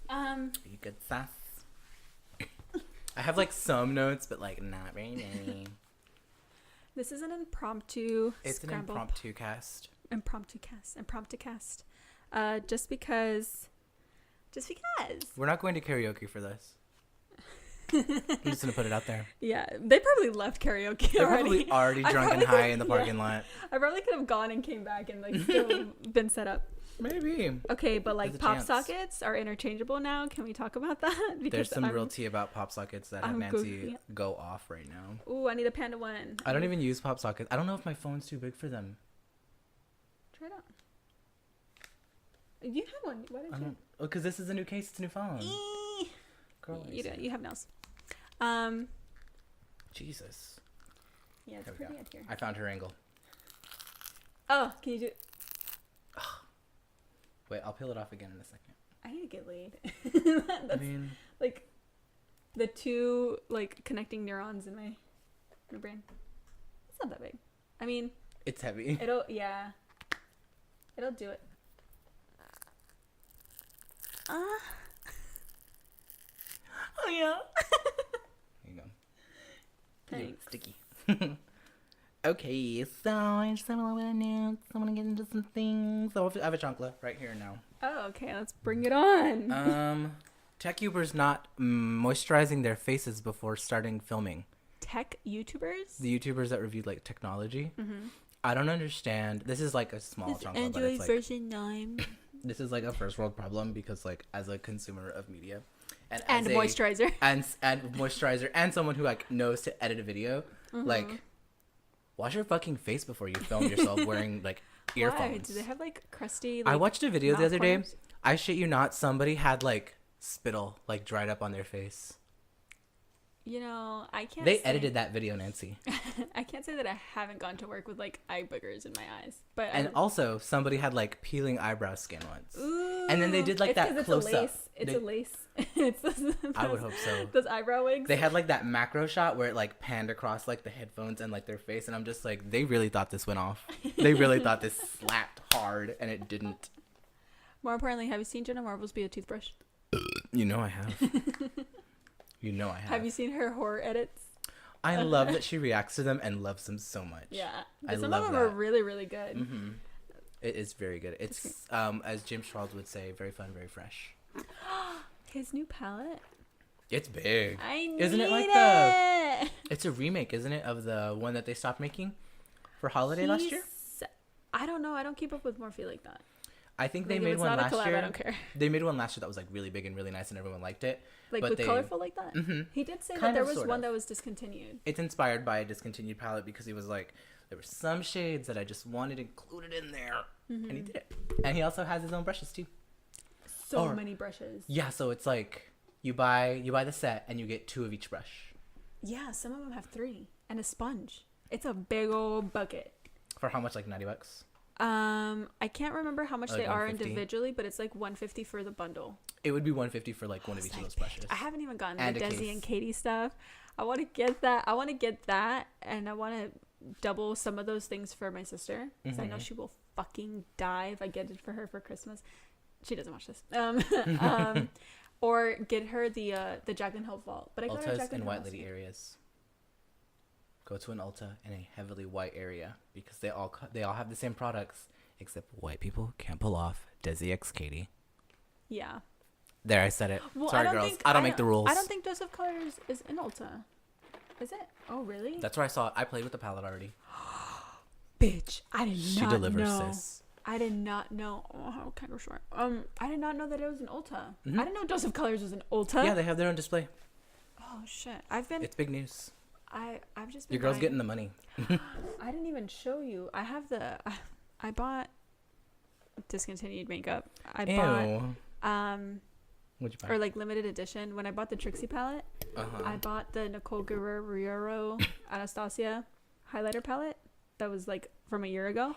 You good, Sass? I have like some notes, but like not very many. This is an impromptu. It's an impromptu-cast. Impromptu-cast. Just because. We're not going to karaoke for this. I'm just gonna put it out there. Yeah, they probably left karaoke They're already. probably already drunk and high in the parking lot. I probably could have gone and came back and like still been set up. Maybe. Okay, but like There's a pop chance. sockets are interchangeable now. Can we talk about that? Because There's some real tea about pop sockets that have Nancy go off right now. Ooh, I need a Panda one. I don't even use pop sockets. I don't know if my phone's too big for them. Try it out. You have one. Why don't you? Oh, because this is a new case. It's a new phone. Girl, You have nails. Jesus. Yeah, it's pretty out here. I found her angle. Oh, can you do? Wait, I'll peel it off again in a second. I need to get laid. I mean, like the two like connecting neurons in my brain. It's not that big. I mean, it's heavy. It'll do it. Oh yeah. There you go. Thanks. Sticky. Okay, so I just have a little bit of notes. I want to get into some things. So I have a chancla right here now. Oh, okay. Let's bring it on. Tech YouTubers not moisturizing their faces before starting filming. Tech YouTubers? The YouTubers that reviewed like technology. Mm-hmm. I don't understand. This is like a small chancla, but it's like version 9. This is like a first world problem because like as a consumer of media and moisturizer and moisturizer and someone who like knows to edit a video, like wash your fucking face before you film yourself wearing like earphones. Why? Do they have like crusty? Like, I watched a video the other day. corners? I shit you not, somebody had like spittle like dried up on their face. You know, I can't. They edited that video, Nancy. I can't say that I haven't gone to work with like eye boogers in my eyes, but also somebody had like peeling eyebrow skin once. Ooh, and then they did like that close up. It's a lace. It's those, I would hope so. Those eyebrow wigs. They had like that macro shot where it like panned across like the headphones and like their face, and I'm just like, they really thought this went off. They really thought this slapped hard, and it didn't. More importantly, have you seen Jenna Marbles be a toothbrush? You know I have. You know I have. Have you seen her horror edits? I love that she reacts to them and loves them so much. Yeah. Some of them are really, really good. Mm-hmm. It is very good. It's, as Jim Charles would say, very fun, very fresh. His new palette? It's big. Isn't it like It's a remake, isn't it, of the one that they stopped making for holiday last year? I don't know. I don't keep up with Morphe like that. I think they made one last year. I don't care. They made one last year that was like really big and really nice, and everyone liked it. Like with colorful like that. Mm-hmm. He did say that there was one that was discontinued. It's inspired by a discontinued palette because he was like, there were some shades that I just wanted included in there, and he did it. And he also has his own brushes too. So many brushes. Yeah, so it's like you buy the set and you get 2 of each brush. Yeah, some of them have 3 and a sponge. It's a big old bucket. For how much? Like $90? I can't remember how much like they are 150? individually, but it's like $150 for the bundle. It would be $150 for like one of each of those brushes. I haven't even gotten And the a Desi case. and Katie stuff. I want to get that. And I want to double some of those things for my sister because I know she will fucking die if I get it for her for Christmas. She doesn't watch this. Or get her the Jaclyn Hill vault. But I got her Ulta's Jaclyn in Hill white lady areas. Go to an Ulta in a heavily white area because they all have the same products, except white people can't pull off Desi X Katie. Yeah. There, I said it. Well, Sorry, girls. I don't make the rules. I don't think Dose of Colors is in Ulta. Is it? Oh, really? That's where I saw it. I played with the palette already. Bitch, I did not know. She delivers, sis. I did not know. Oh, kind of short. I did not know that it was an Ulta. Mm-hmm. I didn't know Dose of Colors was an Ulta. Yeah, they have their own display. Oh shit! It's big news. I've just been Your girl's getting the money. I didn't even show you. I have I bought discontinued makeup. I bought What'd you buy? or like limited edition. When I bought the Trixie palette, I bought the Nicole Guerrero Anastasia highlighter palette that was like from a year ago.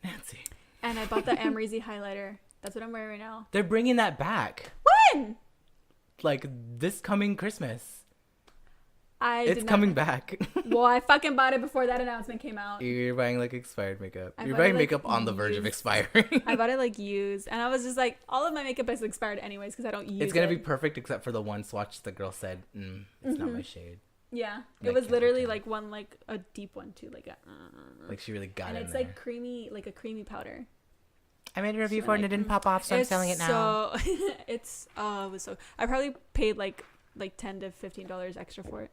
Nancy. And I bought the Amrezy highlighter. That's what I'm wearing right now. They're bringing that back. When? Like this coming Christmas. It's coming back. Well, I fucking bought it before that announcement came out. You're buying like expired makeup. I You're bought buying it, like, makeup on the verge of used. expiring. I bought it like used, and I was just like, all of my makeup is expired anyways because I don't use it. It's gonna be perfect except for the one swatch the girl said, it's not my shade. Yeah, Like, it was literally okay. like one, like a deep one too, like a. Like she really got and it. it's like creamy, like a creamy powder. I made a review So, for it and like, it didn't pop off, so I'm selling it now. So it's it was so. I probably paid like $10 to $15 extra for it.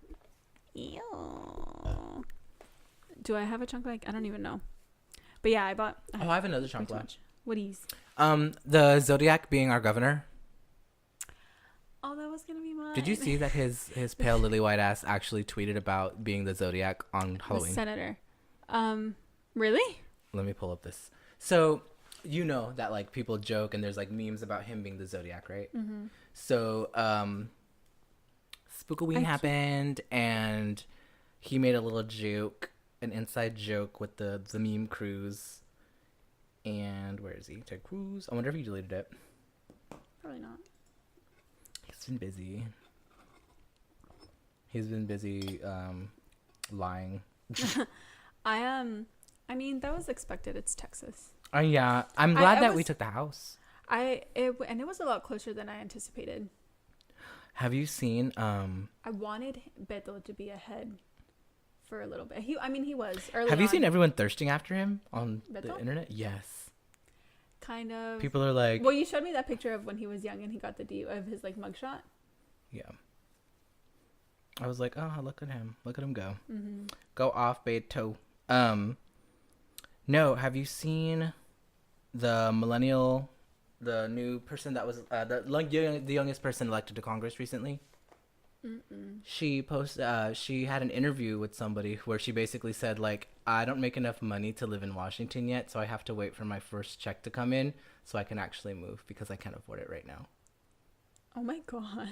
Ew. Do I have a chunk like I don't even know. But yeah, I bought. I have another chunk left. What is? The Zodiac being our governor. Oh, that was gonna be mine. Did you see that his pale lily white ass actually tweeted about being the Zodiac on The Halloween? senator. Really? Let me pull up this. So you know that like people joke and there's like memes about him being the Zodiac, right? Mm-hmm. So Spookaween happened and he made a little joke, an inside joke with the meme crews. And where is he? Ted Cruz. I wonder if he deleted it. Probably not. He's been busy. He's been busy lying. I mean, that was expected. It's Texas. Yeah, I'm glad that we took the house. And it was a lot closer than I anticipated. Have you seen I wanted Beto to be ahead for a little bit. He was early. Have you on, seen everyone thirsting after him on the Beto? internet? Yes. Kind of. People are like, Well, you showed me that picture of when he was young and he got the D of his like mugshot. yeah. I was like, oh, look at him. Look at him go. Mm-hmm. Go off, Beto. No, have you seen the millennial, the new person that was the youngest person elected to Congress recently? Mm-mm. She posted. She had an interview with somebody where she basically said like, I don't make enough money to live in Washington yet, so I have to wait for my first check to come in so I can actually move because I can't afford it right now. Oh my god.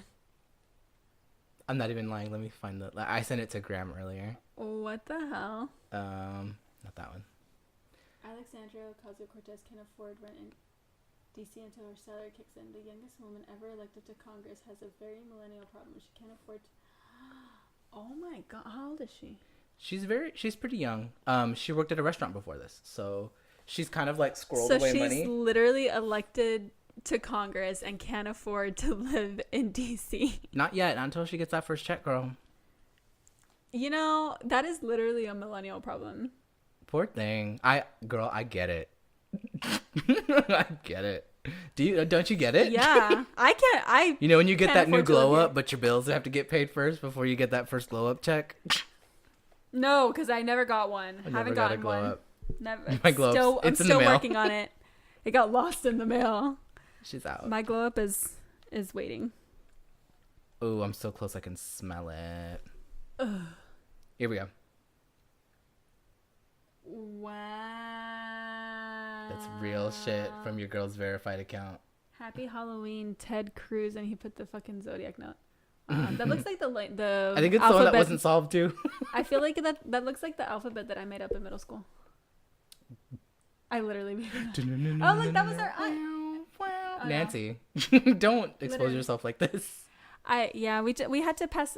I'm not even lying. Let me find I sent it to Graham earlier. What the hell? Not that one. Alexandria Ocasio-Cortez can't afford rent in D.C. until her salary kicks in. The youngest woman ever elected to Congress has a very millennial problem. She can't afford to... Oh my god. How old is she? She's pretty young. She worked at a restaurant before this, so she's kind of like squirreled away money. So she's literally elected to Congress and can't afford to live in D.C. Not yet, not until she gets that first check, girl. You know, that is literally a millennial problem. Poor thing. I get it. I get it. Don't you get it? Yeah. You know when you get can't that new afford to live glow here. up, but your bills have to get paid first before you get that first glow up check? No, because I never got one. I Haven't never got a gotten glow one. up. Never. My glow ups. I'm It's in the still mail. working on it. It got lost in the mail. She's out. My glow up is waiting. Oh, I'm so close I can smell it. Ugh. Here we go. Wow. That's real shit from your girl's verified account. Happy Halloween, Ted Cruz, and he put the fucking zodiac note. That looks like the I think it's the one that wasn't solved too. I feel like that looks like the alphabet that I made up in middle school. I literally made it up. Oh, look, that was our aunt. Oh, Nancy, don't expose Literally. yourself like this. We had to pass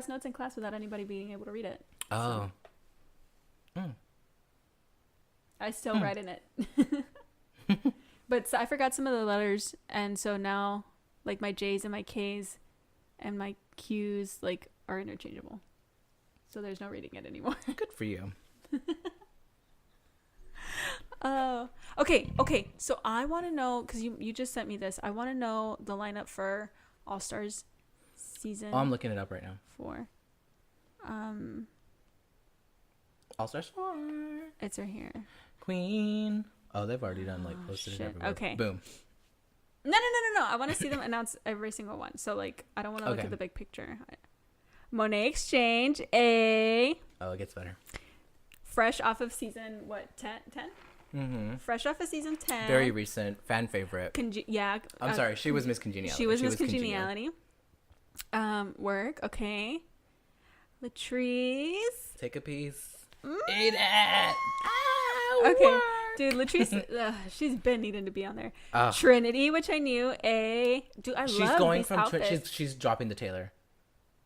notes in class without anybody being able to read it. Oh. I still write in it. But so I forgot some of the letters, and so now like my J's and my K's and my Q's like are interchangeable. So there's no reading it anymore. Good for you. Oh, okay. So I want to know, because you just sent me this. I want to know the lineup for All Stars season. Oh, I'm looking it up right now. 4. All Stars 4. It's right here. Queen. Oh, they've already done like posted it shit. everywhere. Okay. Boom. No. I want to see them announce every single one. So like, I don't want to look at the big picture. Monet Exchange, Oh, it gets better. fresh off of season 10? Mm-hmm. Fresh off of season 10. Very recent fan favorite. Yeah. I'm sorry, she was Miss Congeniality. She was Miss Congeniality. Work, okay. Latrice. Take a piece. Eat it. Okay. Dude, Latrice, she's been needing to be on there. Trinity, which I knew. Dude, I she's love going these from outfits. she's dropping the Taylor.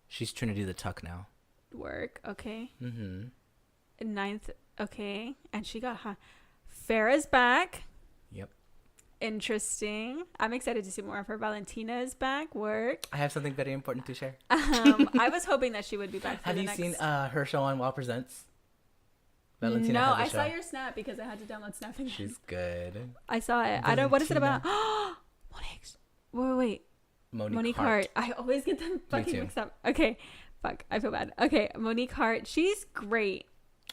She's Trinity the Tuck now. Work. Okay. Mm-hmm. Ninth. Okay. And she got Farrah's back. Yep. Interesting. I'm excited to see more of her. Valentina is back. Work. I have something very important to share. I was hoping that she would be back. Have you seen her show on Wow Presents? Valentina no, has a show. I saw your snap because I had to download Snap again. She's good. I saw it. I don't. What is it about? Monique's. Wait. Monique Hart. I always get them fucking mixed up. Okay. Fuck. I feel bad. Okay. Monique Hart. She's great.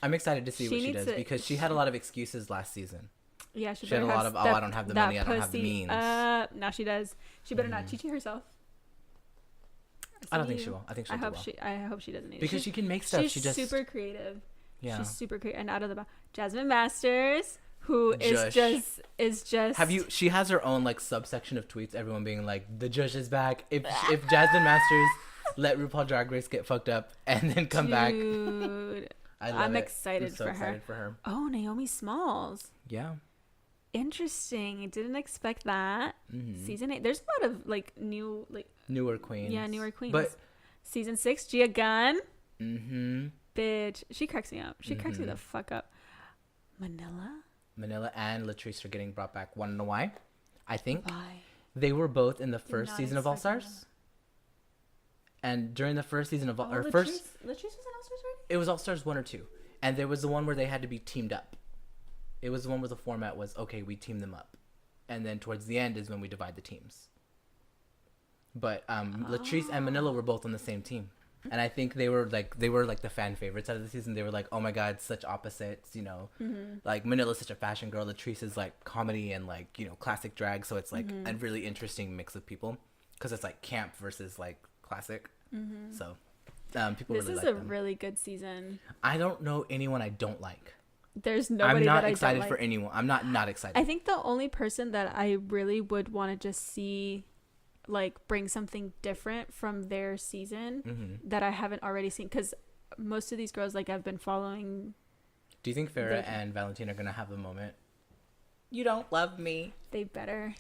I'm excited to see what she does because she had a lot of excuses last season. Yeah, she had a lot of, I don't have the money, I don't have the means. Now she does. She better not cheat herself. I don't think she will. I think she'll do well. I hope she doesn't need because she can make stuff. She's super creative. Yeah. She's super creative and out of the box. Jasmine Masters, who is just. Have you? She has her own like subsection of tweets. Everyone being like, "The Jush is back." If Jasmine Masters let RuPaul Drag Race get fucked up and then come back. I'm excited for her. Oh, Naomi Smalls. Yeah. Interesting. I didn't expect that. Mm-hmm. Season 8. There's a lot of like newer queens. Yeah, newer queens. But season 6, Gia Gunn. Mm-hmm. Bitch, she cracks me up. She cracks me the fuck up. Manila and Latrice are getting brought back. Want to know why? I think why? They were both in the first season of All Stars. And during the first season of Latrice was in All Stars already? It was All Stars 1 or 2. And there was the one where they had to be teamed up. It was the one where the format was, okay, we team them up. And then towards the end is when we divide the teams. But Latrice and Manila were both on the same team. And I think they were like the fan favorites out of the season. They were like, oh my God, such opposites, you know. Mm-hmm. Like Manila's such a fashion girl. Latrice is like comedy and like, you know, classic drag. So it's like a really interesting mix of people. Because it's like camp versus like classic. Mm-hmm. So people really like them. This is a really good season. I don't know anyone I don't like. There's nobody that I don't like. I'm not excited for anyone. I'm not excited. I think the only person that I really would want to just see like bring something different from their season that I haven't already seen, because most of these girls like I've been following. Do you think Farrah and Valentina are gonna have a moment? You don't love me. They better.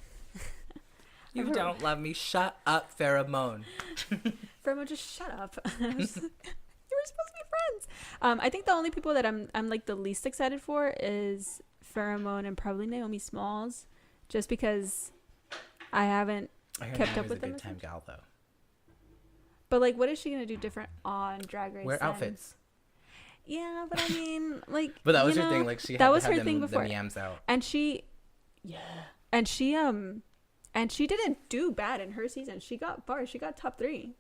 You don't love me. Shut up, Pheromone. Pheromone, just shut up. You were supposed to be friends. I think the only people that I'm like the least excited for is Pheromone and probably Naomi Smalls, just because I haven't kept up with them. Good time gal though. But like, what is she gonna do different on Drag Race? Wear outfits. Yeah, but I mean, like. But that was her thing. Like she had her thing before. The yams out. And she didn't do bad in her season. She got bars. She got top 3.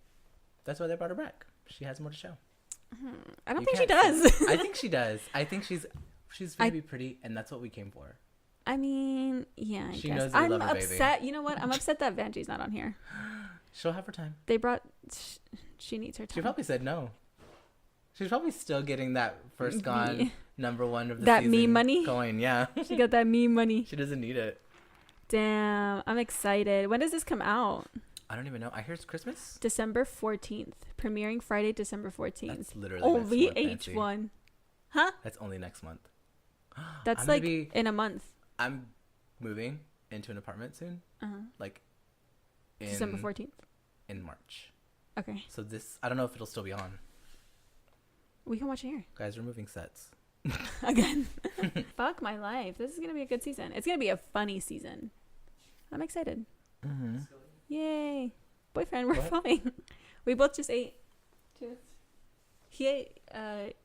That's why they brought her back. She has more to show. I don't think she does. I think she does. I think she's very pretty, and that's what we came for. I mean, yeah, I she guess. knows I'm upset. Baby. You know what? I'm upset that Vanjie's not on here. She'll have her time. They brought. She needs her time. She probably said no. She's probably still getting that first gone number 1 of the that season. That meme money? Going, yeah. She got that meme money. She doesn't need it. Damn, I'm excited. When does this come out? I don't even know. I hear it's Christmas. December 14th. Premiering Friday, December 14th. That's literally only H1. Huh? That's only next month. That's like in a month. I'm moving into an apartment soon. Like December 14th. In March. Okay. So this, I don't know if it'll still be on. We can watch it here. Guys, we're moving sets. Again. Fuck my life. This is going to be a good season. It's going to be a funny season. I'm excited. Mm-hmm. Yay. Boyfriend, we're filming. We both just ate. Cheers. He ate,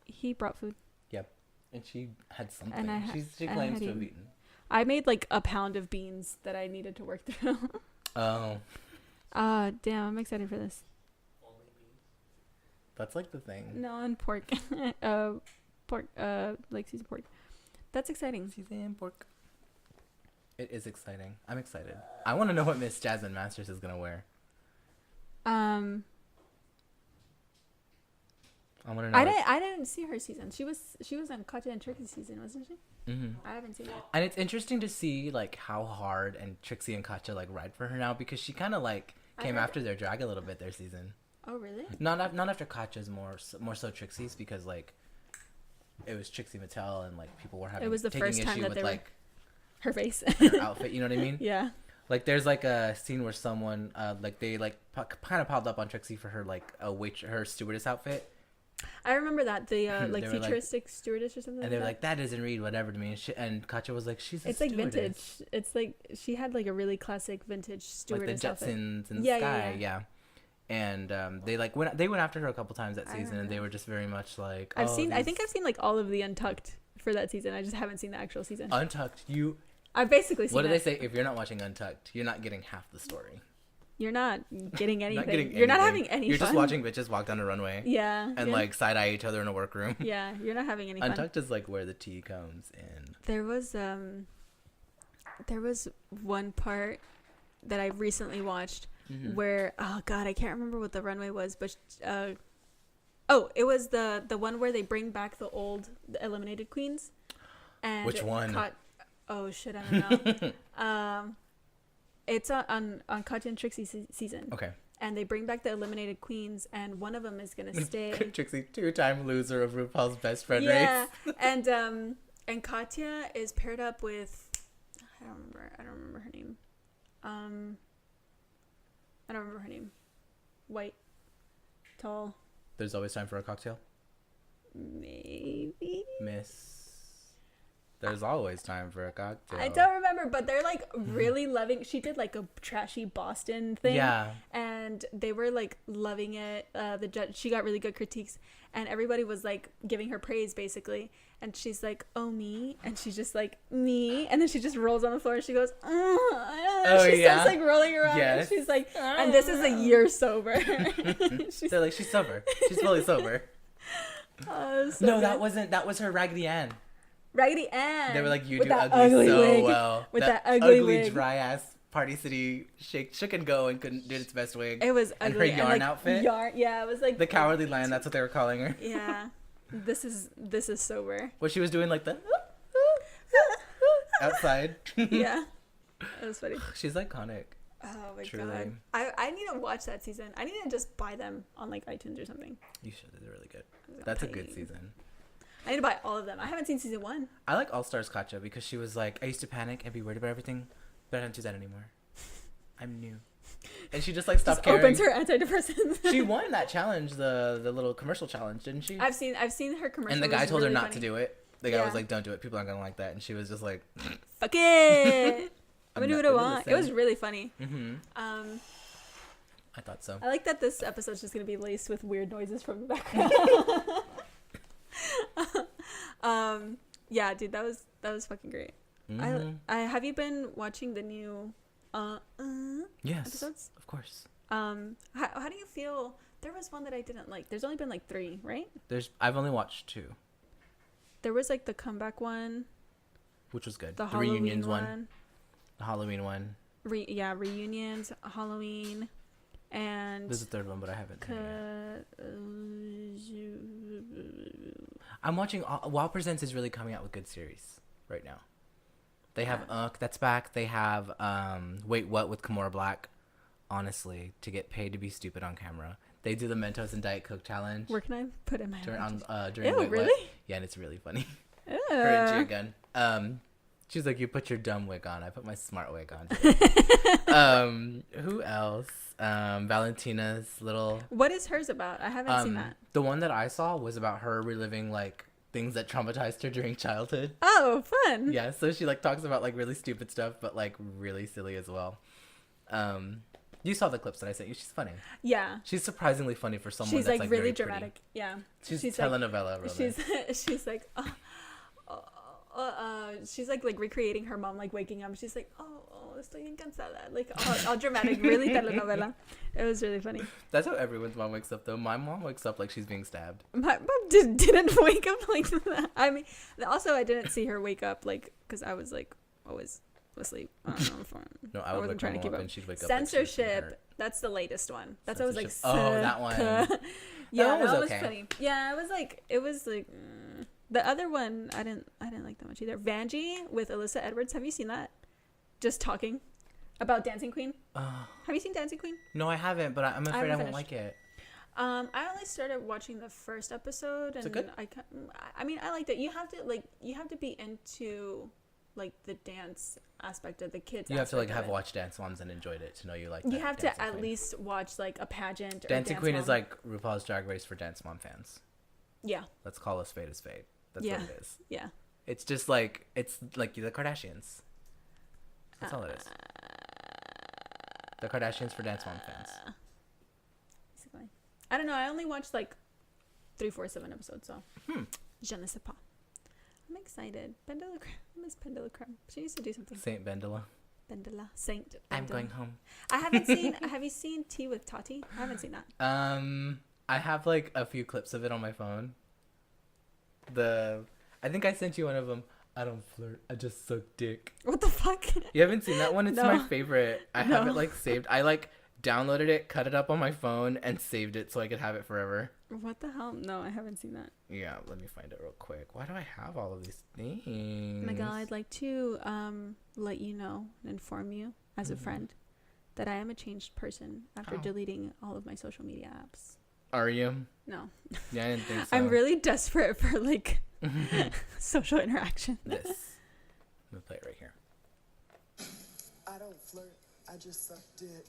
he brought food. Yep. And she had something. And she claims to have eaten. I made like a pound of beans that I needed to work through. Oh. Damn, I'm excited for this. Only beans? That's like the thing. No, and pork. Pork, like seasoned pork. That's exciting. Seasoned pork. It is exciting. I'm excited. I want to know what Miss Jasmine Masters is gonna wear. I want to know. I didn't see her season. She was on Katja and Trixie season, wasn't she? Mm-hmm. I haven't seen it. And it's interesting to see like how hard and Trixie and Katja like ride for her now, because she kind of like came after their drag a little bit their season. Oh really? Not after Katja's, more so Trixie's, because like it was Trixie Mattel and like people were having. It was the first time that they were. Like, her face, her outfit. You know what I mean? Yeah. Like there's like a scene where someone like they like kind of piled up on Trixie for her like her stewardess outfit, I remember that the like They were like- futuristic stewardess or something. And they were like, that doesn't read whatever to me. And Katya was like, she's a it's like stewardess. vintage. It's like she had like a really classic vintage stewardess Like the outfit. Jetsons in the Yeah, sky, yeah. And they went after her a couple times that season, and they were just very much like, I think I've seen like all of the Untucked for that season. I just haven't seen the actual season. Untucked. I've basically seen What do it. they say? If you're not watching Untucked, you're not getting half the story. You're not getting anything. You're not having any You're fun. just watching bitches walk down a runway. Yeah. And like side eye each other in a workroom. Yeah, you're not having any fun. Untucked is like where the tea comes in. There was one part that I recently watched where, oh god, I can't remember what the runway was, but it was the one where they bring back the eliminated queens. And which one? Oh shit, I don't know. It's on Katya and Trixie season. Okay. And they bring back the eliminated queens, and one of them is gonna stay. Trixie, 2-time loser of RuPaul's Best Friend Yeah, race. and Katya is paired up with, I don't remember her name. I don't remember her name. White, tall. There's always time for a cocktail. Maybe. Miss. There's always time for a cocktail. I don't remember, but they're like really loving. She did like a trashy Boston thing. Yeah. And they were like loving it. The judge, she got really good critiques, and everybody was like giving her praise basically. And she's like, "Oh me," and she's just like, "Me," and then she just rolls on the floor and she goes, "Oh." She starts like rolling around. Yes. And she's like, and this is a year sober. They're like, she's sober. She's fully sober. So no, good. that was her Raggedy Ann. Raggedy Ann. They were like, you with do that ugly so wig. well. With that ugly ugly wig. dry ass Party City shook and go and did its best wig. It was and ugly. her yarn outfit. Yeah, it was like the Cowardly Lion. That's what they were calling her. Yeah, this is sober. What she was doing, like the outside. Yeah, it was funny. She's iconic. Oh my Truly. god, I need to watch that season. I need to just buy them on like iTunes or something. You should. They're really good. That's a good season. I need to buy all of them. I haven't seen season 1. I like All Stars Katya because she was like, I used to panic and be worried about everything, but I don't do that anymore. I'm new. And she just like stopped caring. Opens her antidepressants. She won that challenge, the little commercial challenge, didn't she? I've seen her commercial. And the guy told her not to do it. The guy Yeah. was like, don't do it. People aren't going to like that. And she was just like, fuck it. I'm gonna do not what I gonna want. listen. It was really funny. mm-hmm. I thought so. I like that this episode's just gonna be laced with weird noises from the background. Yeah, dude, that was fucking great. Mm-hmm. I have you been watching the new Yes, episodes? of course. How do you feel? There was one that I didn't like. There's only been like 3, right? I've only watched 2, There was like the comeback one, which was good. the The Halloween reunions one, the Halloween one. Reunions, Halloween, and There's a third one, but I haven't seen it yet. I'm watching. WoW Presents is really coming out with good series right now. They have that's back. They have Wait What with Kimora Black. Honestly, to get paid to be stupid on camera. They do the Mentos and Diet Coke challenge. Where can I put in my during Ew, Wait really? What. Yeah, and it's really funny. Her and Gia Gunn. She's like, you put your dumb wig on. I put my smart wig on. Who else? Valentina's little. What is hers about? I haven't seen that. The one that I saw was about her reliving like things that traumatized her during childhood. Oh, fun. Yeah, so she like talks about like really stupid stuff, but like really silly as well. You saw the clips that I sent you. She's funny. Yeah. She's surprisingly funny for someone She's that's like very really pretty. dramatic. Yeah. She's like, telenovela. Really. She's like, she's like recreating her mom like waking up. She's like, estoy bien cansada. Like all dramatic, really telenovela. It was really funny. That's how everyone's mom wakes up though. My mom wakes up like she's being stabbed. My mom didn't wake up like that. I mean, also I didn't see her wake up like because I was like always asleep. I don't know if No, I would wasn't trying to keep up. and she'd wake up. Censorship. That's the latest one. That's what I was like. That one. Yeah, that that was was okay. funny. Yeah, it was like the other one. I didn't like that much either. Vanjie with Alyssa Edwards. Have you seen that? Just talking about Dancing Queen. Have you seen Dancing Queen? No, I haven't, but I'm afraid I won't like it. I only started watching the first episode, and good? I mean, I liked it. You have to be into like the dance aspect of the kids. You have to like have watched Dance Moms and enjoyed it to know you like. You have to at least watch like a pageant. Dancing or Queen Dance is Mom. like RuPaul's Drag Race for Dance Mom fans. Yeah. Let's call a spade a spade. That's Yeah. what it is. Yeah. It's just like, it's like the Kardashians. That's all it is. The Kardashians for Dance Mom fans. Basically. I don't know. I only watched like 3/4 of an episode, so. Je ne sais pas. I'm excited. Pendula Creme. Miss Pendula Creme. She needs to do something. Saint Bendela. Pendula. Saint Bendula. I'm going home. I haven't seen. Have you seen Tea with Tati? I haven't seen that. I have like a few clips of it on my phone. I think I sent you one of them. I don't flirt. I just suck dick. What the fuck? You haven't seen that one? It's No. my favorite. I have it like saved. I like downloaded it, cut it up on my phone, and saved it so I could have it forever. What the hell? No, I haven't seen that. Yeah, let me find it real quick. Why do I have all of these things? Miguel, I'd like to let you know and inform you as a friend that I am a changed person after deleting all of my social media apps. Are you? No. Yeah, I didn't think so. I'm really desperate for like social interaction. This. I'm gonna play it right here. I don't flirt. I just suck dick.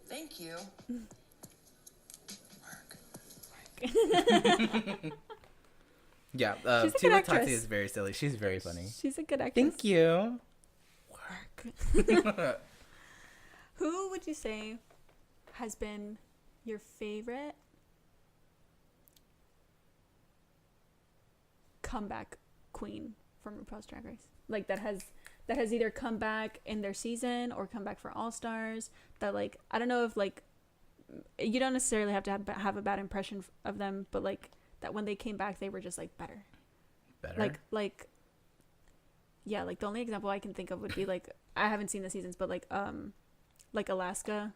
Thank you. Yeah, She's a Tea good with Tati actress. is very silly. She's very funny. She's a good actress. Thank you. Work. Who would you say has been your favorite comeback queen from RuPaul's Drag Race? Like that has either come back in their season or come back for All Stars. That like I don't know if like you don't necessarily have to have a bad impression of them, but like that when they came back they were just like better. Like yeah, like the only example I can think of would be like I haven't seen the seasons, but like Alaska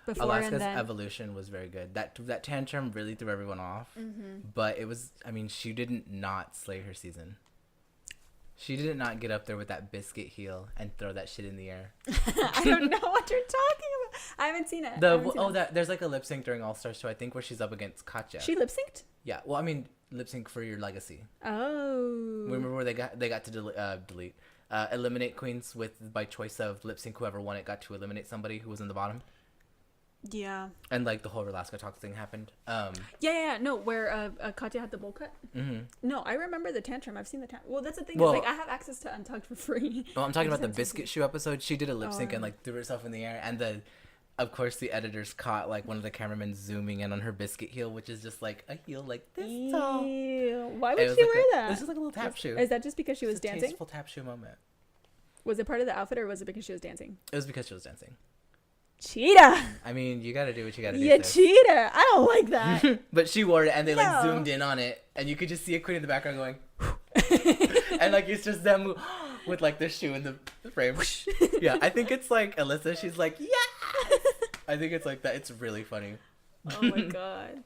before. Alaska's and then evolution was very good. That tantrum really threw everyone off. But it was, I mean, she didn't not slay her season. She did not get up there with that biscuit heel and throw that shit in the air. I don't know what you're talking about. I haven't seen it. There's like a lip sync during All Stars 2, I think, where she's up against Katya. She lip synced? Yeah, well, I mean, lip sync for your legacy. Oh. Remember where they got to eliminate queens by choice of lip sync. Whoever won it got to eliminate somebody who was in the bottom. Yeah. And like the whole Alaska Talks thing happened. Yeah. No, where Katya had the bowl cut. Mm-hmm. No, I remember the tantrum. I've seen the tantrum. Well, that's the thing. Well, is, like I have access to Untucked for free. Well, I'm talking about the biscuit shoe episode. She did a lip sync and like threw herself in the air, and of course the editors caught like one of the cameramen zooming in on her biscuit heel, which is just like a heel like this tall. Why would she wear that? It was just like a little tap shoe. Is that just because she was It's a dancing? tasteful tap shoe moment. Was it part of the outfit or was it because she was dancing? It was because she was dancing. Cheetah. I mean, you gotta do what you gotta do. Yeah, cheater. I don't like that. But she wore it, and they like zoomed in on it, and you could just see a queen in the background going, and like it's just them with like their shoe in the frame. Yeah, I think it's like Alyssa. She's like, yes. I think it's like that. It's really funny. Oh my god.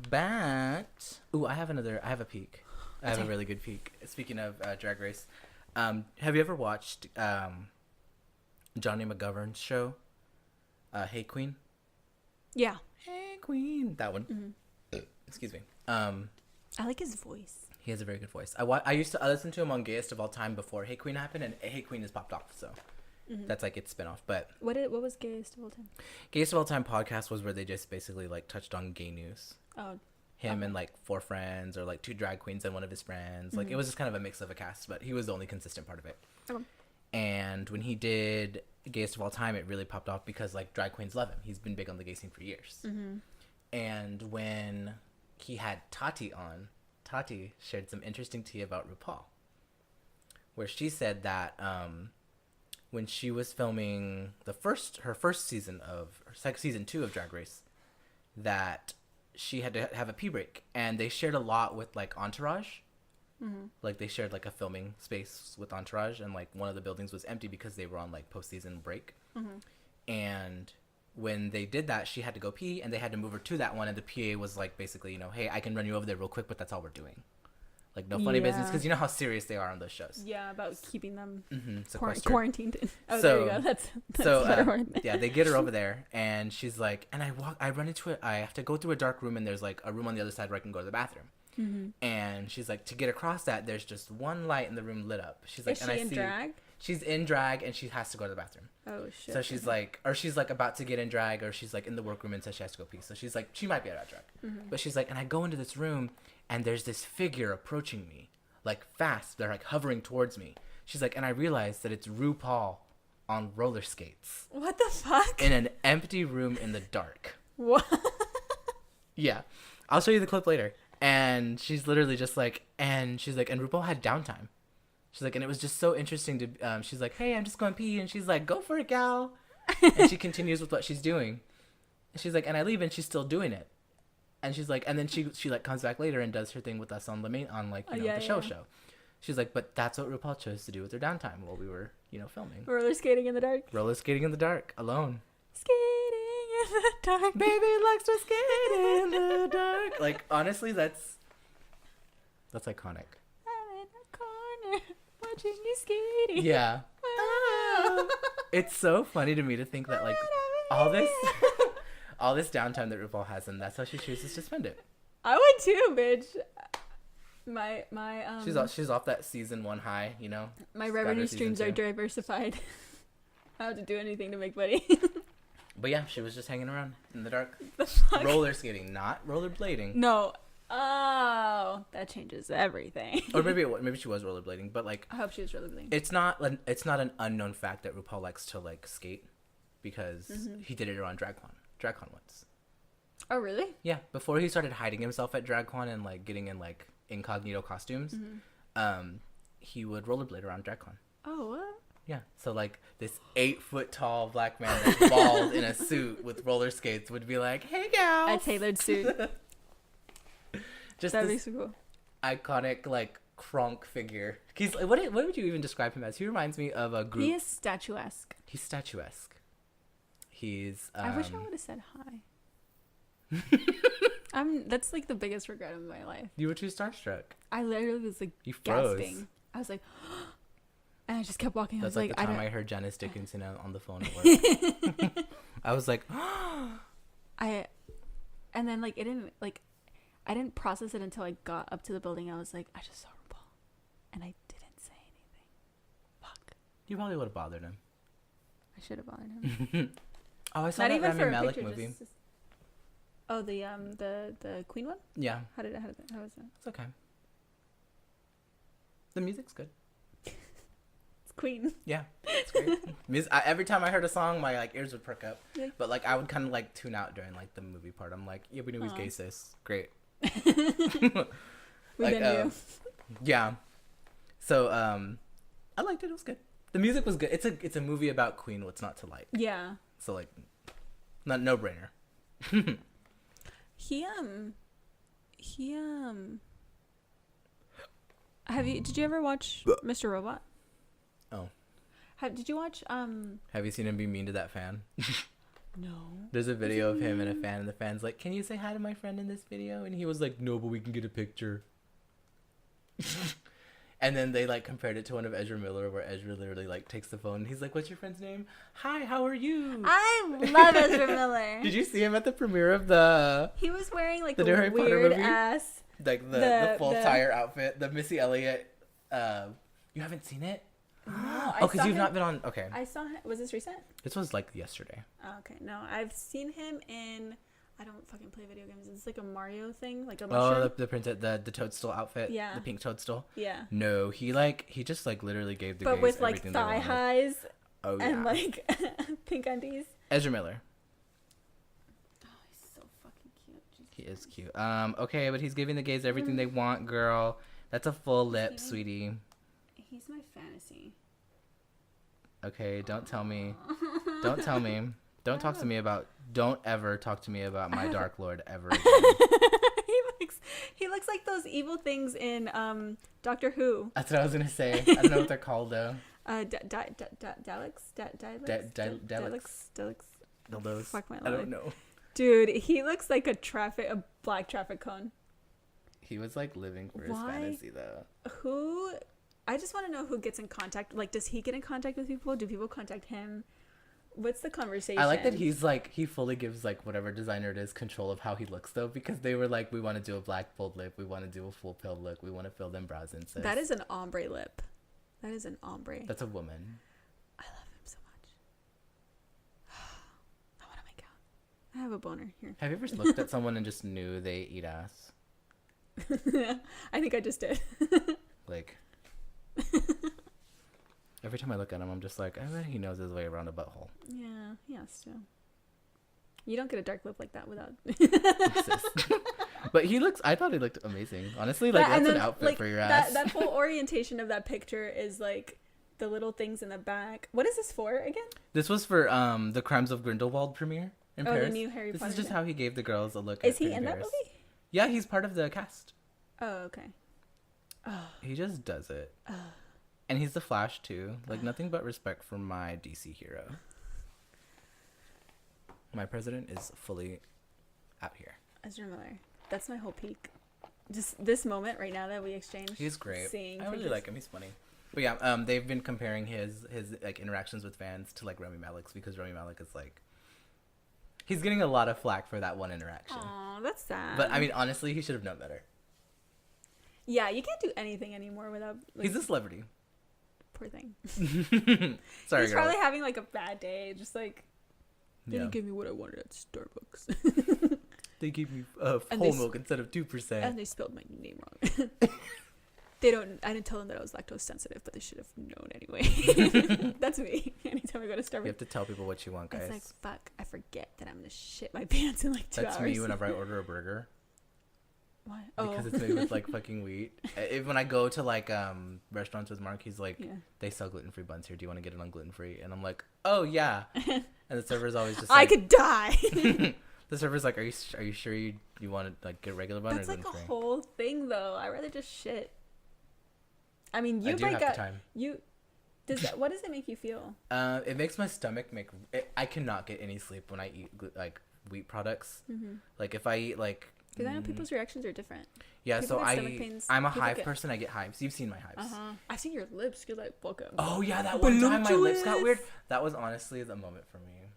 But I have a peek. I have a really good peek. Speaking of Drag Race, have you ever watched Johnny McGovern's show? Hey Queen. Yeah. Hey Queen. That one. Mm-hmm. Excuse me. I like his voice. He has a very good voice. I used to listen to him on Gayest of All Time before Hey Queen happened, and Hey Queen has popped off, so that's like its spinoff. But what was Gayest of All Time? Gayest of All Time podcast was where they just basically like touched on gay news. Oh. Him and like 4 friends, or like 2 drag queens and one of his friends. Like it was just kind of a mix of a cast, but he was the only consistent part of it. Okay. And when he did Gayest of All Time, it really popped off because like drag queens love him. He's been big on the gay scene for years. And when he had Tati on, Tati shared some interesting tea about RuPaul, where she said that when she was filming her first season of season 2 of Drag Race, that she had to have a pee break, and they shared a lot with like Entourage. Like they shared like a filming space with Entourage, and like one of the buildings was empty because they were on like postseason break. And when they did that, she had to go pee, and they had to move her to that one, and the PA was like basically, hey, I can run you over there real quick, but that's all we're doing. Like no funny business, because you know how serious they are on those shows. Yeah, about keeping them quarantined. Oh, So- there you go. That's a better word. Yeah, they get her over there, and she's like, and I run into it. I have to go through a dark room, and there's like a room on the other side where I can go to the bathroom. And she's like, to get across that, there's just one light in the room lit up. She's like, Is she in drag? she's in drag and she has to go to the bathroom. Oh shit. So she's like, or she's like about to get in drag, or she's like in the workroom and says she has to go pee. So she's like, she might be out of drag, but she's like, and I go into this room and there's this figure approaching me, like fast. They're like hovering towards me. She's like, and I realized that it's RuPaul on roller skates What the fuck? in an empty room in the dark. What? Yeah, I'll show you the clip later. And she's literally just like, and she's like, and RuPaul had downtime. She's like, and it was just so interesting to, she's like, hey, I'm just going pee. And she's like, go for it, gal. And she continues with what she's doing. And she's like, and I leave and she's still doing it. And she's like, and then she like comes back later and does her thing with us on the main, on like, you know, the show. She's like, but that's what RuPaul chose to do with their downtime while we were, you know, filming. Roller skating in the dark. Roller skating in the dark, alone. Skating in the dark. Baby likes to skate in the dark. Like, honestly, that's iconic. I'm in the corner watching you skating. Yeah. It's so funny to me to think that, like, all this downtime that RuPaul has, and that's how she chooses to spend it. I would too, bitch. My She's off that season 1 high, you know. My revenue season streams are 2. diversified. I don't have to do anything to make money. But yeah, she was just hanging around in the dark, The fuck? roller skating, not rollerblading. No. Oh, that changes everything. Or maybe she was rollerblading, but like, I hope she was rollerblading. it's not an unknown fact that RuPaul likes to like skate, because he did it around DragCon once. Oh, really? Yeah, before he started hiding himself at DragCon and like getting in like incognito costumes, he would rollerblade around DragCon. Oh, what? Yeah, so like this 8-foot tall black man that's bald in a suit with roller skates would be like, "Hey, gal!" A tailored suit. Just That'd be this so cool. iconic like Kronk figure. He's like, what would you even describe him as? He reminds me of a group. He is statuesque. He's statuesque. He's. I wish I would have said hi. That's like the biggest regret of my life. You were too starstruck. I literally was like You froze. gasping. I was like, and I just kept walking. That's I was like like, the time I heard Janice Dickinson on the phone at work. I was like, and then like I didn't process it until I got up to the building. I was like, I just saw RuPaul, and I didn't say anything. Fuck. you probably would have bothered him. I should have bothered him. Oh, I saw Not that even Rami for a Malek picture. movie. Oh, the Queen one. Yeah, How was that? it's okay. The music's good. It's Queen. Yeah, it's great. Every time I heard a song, my like ears would perk up. Yeah. But like I would kind of like tune out during like the movie part. I'm like, yeah, we knew he's gay, sis. Great. We Like, knew. Yeah. So I liked it. It was good. The music was good. It's a movie about Queen. What's not to like? Yeah. So like, no brainer. He did you ever watch Mr. Robot? Oh. Did you watch Have you seen him be mean to that fan? No. There's a video of him and a fan, and the fan's like, "Can you say hi to my friend in this video?" And he was like, "No, but we can get a picture." And then they like compared it to one of Ezra Miller, where Ezra literally like takes the phone and he's like, "What's your friend's name? Hi, how are you?" I love Ezra Miller. Did you see him at the premiere of the He was wearing like The a Harry Potter weird movie? ass. like the full tire outfit, the Missy Elliott? You haven't seen it? No, Oh, I because saw you've him- not been on. Okay, I saw him. Was this recent? this was like yesterday. Oh, okay. No, I've seen him in. I don't fucking play video games. It's like a Mario thing, like a mushroom. Oh, the princess, the toadstool outfit. Yeah. The pink toadstool. Yeah. No, he just like literally gave the But gays with like everything they thigh wanted. highs Oh yeah. and like pink undies. Ezra Miller. Oh, he's so fucking cute. Jesus. He is cute. Okay, but he's giving the gays everything they want, girl. That's a full lip, Yeah. sweetie. He's my fantasy. Okay, don't tell me. Don't tell me. Don't talk to me about. Don't ever talk to me about my Dark Lord ever again. he looks like those evil things in Doctor Who. That's what I was gonna say. I don't know what they're called though. Daleks. Dildos. Fuck my I don't life. know. Dude, he looks like a black traffic cone. He was like living for his Why? fantasy though. Who? I just want to know who gets in contact. Like, does he get in contact with people? Do people contact him? What's the conversation? I like that he's like, he fully gives like whatever designer it is control of how he looks though, because they were like, we want to do a black bold lip, we want to do a full pale look, we want to fill them brows in. Sis. That is an ombre lip. That is an ombre. That's a woman. I love him so much. I want to make out. I have a boner here. Have you ever looked at someone and just knew they eat ass? I think I just did. Like, every time I look at him, I'm just like, I bet he knows his way around a butthole. Yeah, he has to. You don't get a dark lip like that without. But I thought he looked amazing. Honestly, like, that's an outfit like, for your ass. That whole orientation of that picture is like the little things in the back. What is this for again? This was for the Crimes of Grindelwald premiere in Paris. The new Harry Potter. This is just how he gave the girls a look. Is he in that movie? Yeah, he's part of the cast. Oh, okay. Oh. He just does it. And he's the Flash too. Like, nothing but respect for my DC hero. My president is fully out here. Ezra Miller. That's my whole peak. Just this moment right now that we exchanged. He's great. I really pictures. like him. He's funny. But yeah, they've been comparing his like interactions with fans to like Rami Malek's, because Rami Malek is like, he's getting a lot of flack for that one interaction. Aw, that's sad. But I mean, honestly, he should have known better. Yeah, you can't do anything anymore without. Like, He's a celebrity. Poor thing. Sorry, He's girl. probably having like a bad day. Just like, they Yeah. didn't give me what I wanted at Starbucks. They gave me whole milk instead of 2%. And they spelled my name wrong. They don't. I didn't tell them that I was lactose sensitive, but they should have known anyway. That's me. Anytime I go to Starbucks, You have to tell people what you want, guys. it's like, fuck, I forget that I'm gonna shit my pants in like 2 hours. That's me whenever I order a burger. What? Because it's made with like fucking wheat. When I go to like restaurants with Mark, he's like, Yeah. they sell gluten-free buns here. Do you want to get it on gluten-free? And I'm like, oh yeah. And the server's always just I like, could die. the server's like, are you sure you want to like get regular bun That's or like a gluten-free? whole thing, though. I rather just shit. I mean, I you do break have out. the time. What does it make you feel? It makes my stomach I cannot get any sleep when I eat like wheat products. Mm-hmm. Like if I eat like. Because I know people's reactions are different. Yeah, people so get stomach pains. I'm a People hive get- person. I get hives. You've seen my hives. I've seen your lips. You're like, welcome. Oh yeah, that one time my lips got Voluptuous. weird. That was honestly the moment for me.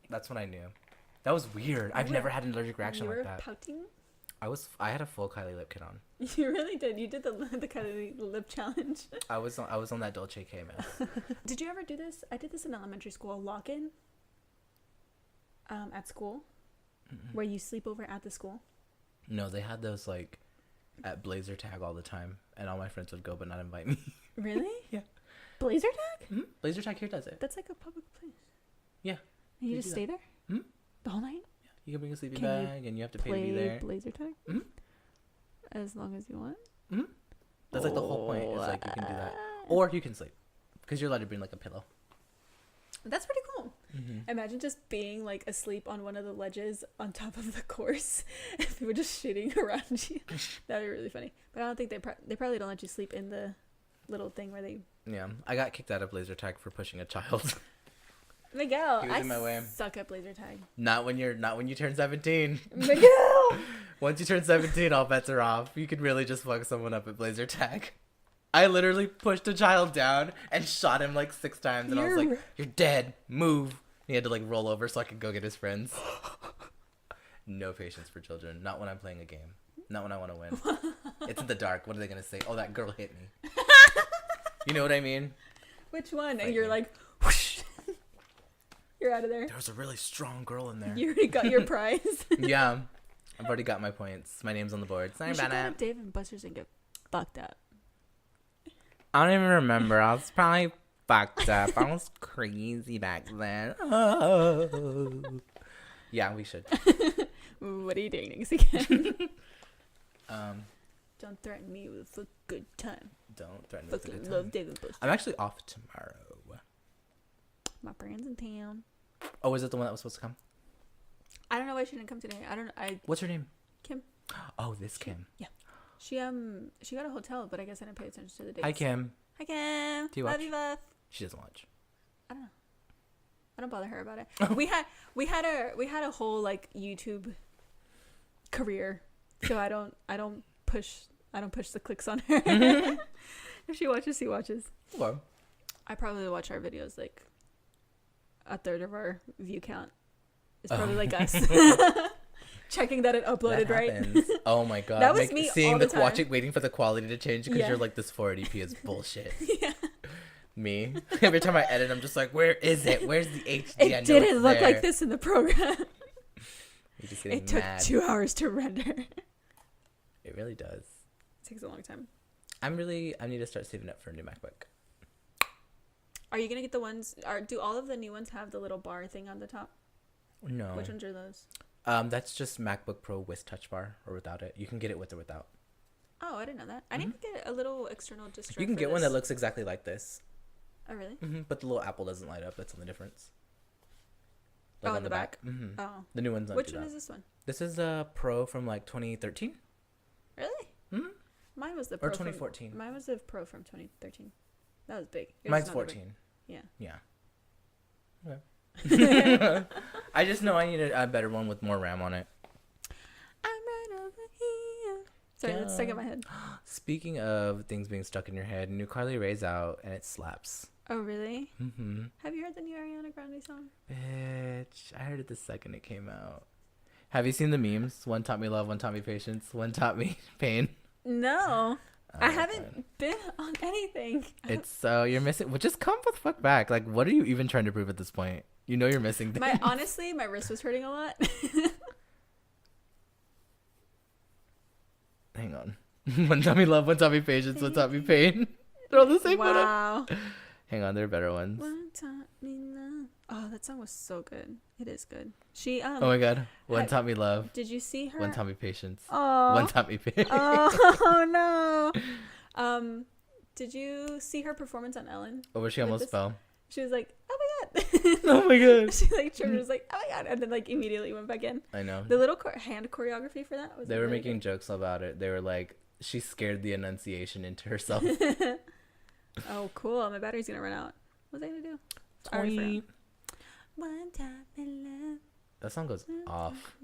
That's when I knew. That was weird. I've never had an allergic reaction You were like that. pouting. I had a full Kylie lip kit on. You really did. You did the kind of lip challenge. I was on that Dolce K mess. Did you ever do this? I did this in elementary school. Lock-in. At school, where you sleep over at the school. No, they had those like at Blazer Tag all the time, and all my friends would go but not invite me. Really? Yeah. Blazer tag? Mm-hmm. Blazer Tag here does it. That's like a public place. Yeah. And you They just do stay that. there? Hmm? The whole night? You can bring a sleeping Can you bag, and you have to pay to be Play there. blazer tag? Mhm. As long as you want? Mm-hmm. That's like the whole point. Is like you can do that, or you can sleep, because you're allowed to bring like a pillow. That's pretty cool. Mm-hmm. Imagine just being like asleep on one of the ledges on top of the course and people just shitting around you. That'd be really funny. But I don't think they probably don't let you sleep in the little thing where they... Yeah, I got kicked out of Blazer Tag for pushing a child. Miguel, He was in my way. suck at blazer tag. Not when you turn 17. Miguel! Once you turn 17, all bets are off. You could really just fuck someone up at Blazer Tag. I literally pushed a child down and shot him like 6 times, and I was like, "You're dead. Move." He had to like roll over so I could go get his friends. No patience for children. Not when I'm playing a game. Not when I want to win. It's in the dark. What are they gonna say? Oh, that girl hit me. You know what I mean? Which one? Fight And you're me. like, whoosh. You're out of there. There was a really strong girl in there. You already got your prize. Yeah, I've already got my points. My name's on the board. Sorry You should about go to it. Dave and Buster's and get fucked up. I don't even remember. I was probably fucked up. I was crazy back then. Oh. Yeah, we should. What are you doing next again? Don't threaten me with a good time. Don't threaten me with a Fucking good love time. Dave and Buster's. I'm actually off tomorrow. My friend's in town. Oh, is it the one that was supposed to come? I don't know why she didn't come today. What's her name? Kim. Oh, this Kim. Yeah. She got a hotel, but I guess I didn't pay attention to the dates. Hi, Kim. Hi, Kim. Do you Love watch? you, love. She doesn't watch. I don't know. I don't bother her about it. we had a whole like YouTube career, so I don't push the clicks on her. If she watches, she watches. Well, I probably watch our videos like a third of our view count. It's probably like us. checking that it uploaded right. Happens. Oh my god. That was me seeing all the time. waiting for the quality to change because Yeah. you're like, this 480p is bullshit. Yeah. Me. Every time I edit, I'm just like, where is it? Where's the HD? It I know didn't it's look there. like this in the program. You're just getting It took mad. 2 hours to render. It really does. It takes a long time. I need to start saving up for a new MacBook. Are you gonna get the ones? Do all of the new ones have the little bar thing on the top? No. Which ones are those? That's just MacBook Pro with Touch Bar or without it. You can get it with or without. Oh, I didn't know that. I need to get a little external disk. You can get one that looks exactly like this. Oh, really? But the little apple doesn't light up. That's the only difference. Like Oh, on the back. Mm-hmm. Oh. The new ones don't Which do one that. is this one? This is a Pro from like 2013. Really? Mm-hmm. Mine was the Pro Or 2014. Mine was the Pro from 2013. That was big. Yours Mine's is not that 14. big. Yeah. Okay. I just know I need a better one with more RAM on it. I'm right over here. Sorry, that's stuck in my head. Speaking of things being stuck in your head, new Carly Rae's out and it slaps. Oh, really? Mm-hmm. Have you heard the new Ariana Grande song? Bitch, I heard it the second it came out. Have you seen the memes? One taught me love, one taught me patience, one taught me pain. No. I Oh, haven't fine. been on anything. It's so you're missing. Well, just come the fuck back. Like, what are you even trying to prove at this point? You know you're missing things. Honestly, my wrist was hurting a lot. Hang on. One taught me love, one taught me patience, one taught me pain. They're all the same. Wow. Hang on, there are better ones. One taught me love. Oh, that song was so good. It is good. She Oh my god. One had- taught me love, Did you see her? one taught me patience, Oh. one taught me pain. Oh no. Did you see her performance on Ellen? Oh, where she with almost this- fell. She was like, "Oh my god." Oh my god. She like tripped and was like, "Oh my god," and then like immediately went back in. I know. The little hand choreography for that was. They were really making jokes about it. They were like, she scared the enunciation into herself. good. Oh, cool! My battery's gonna run out. What's I gonna do? I already forgot. 20. One time in love. That song goes off.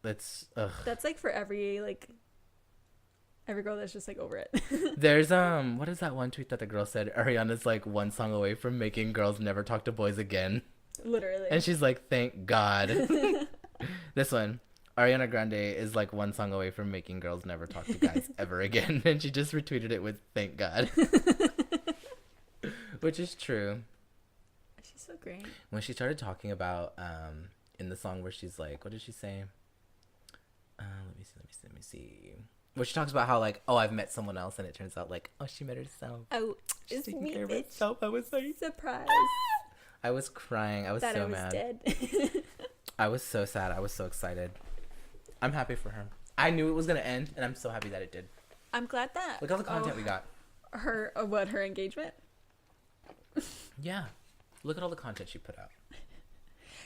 That's ugh. That's like for every girl that's just like over it. There's what is that one tweet that the girl said? Ariana's like one song away from making girls never talk to boys again. Literally. And she's like, thank God. This one. Ariana Grande is like one song away from making girls never talk to guys ever again. And she just retweeted it with thank God. Which is true. She's so great. When she started talking about in the song where she's like, what did she say? Let me see. Where she talks about how like, oh, I've met someone else, and it turns out like, oh, she met herself. Oh, She's it's taking me, care of bitch. herself. I was like, Surprise. I was crying. I was Thought so I was mad. dead. I was so sad. I was so excited. I'm happy for her. I knew it was gonna end, and I'm so happy that it did. I'm glad that. Look at all the content we got. Her her engagement? Yeah. Look at all the content she put out.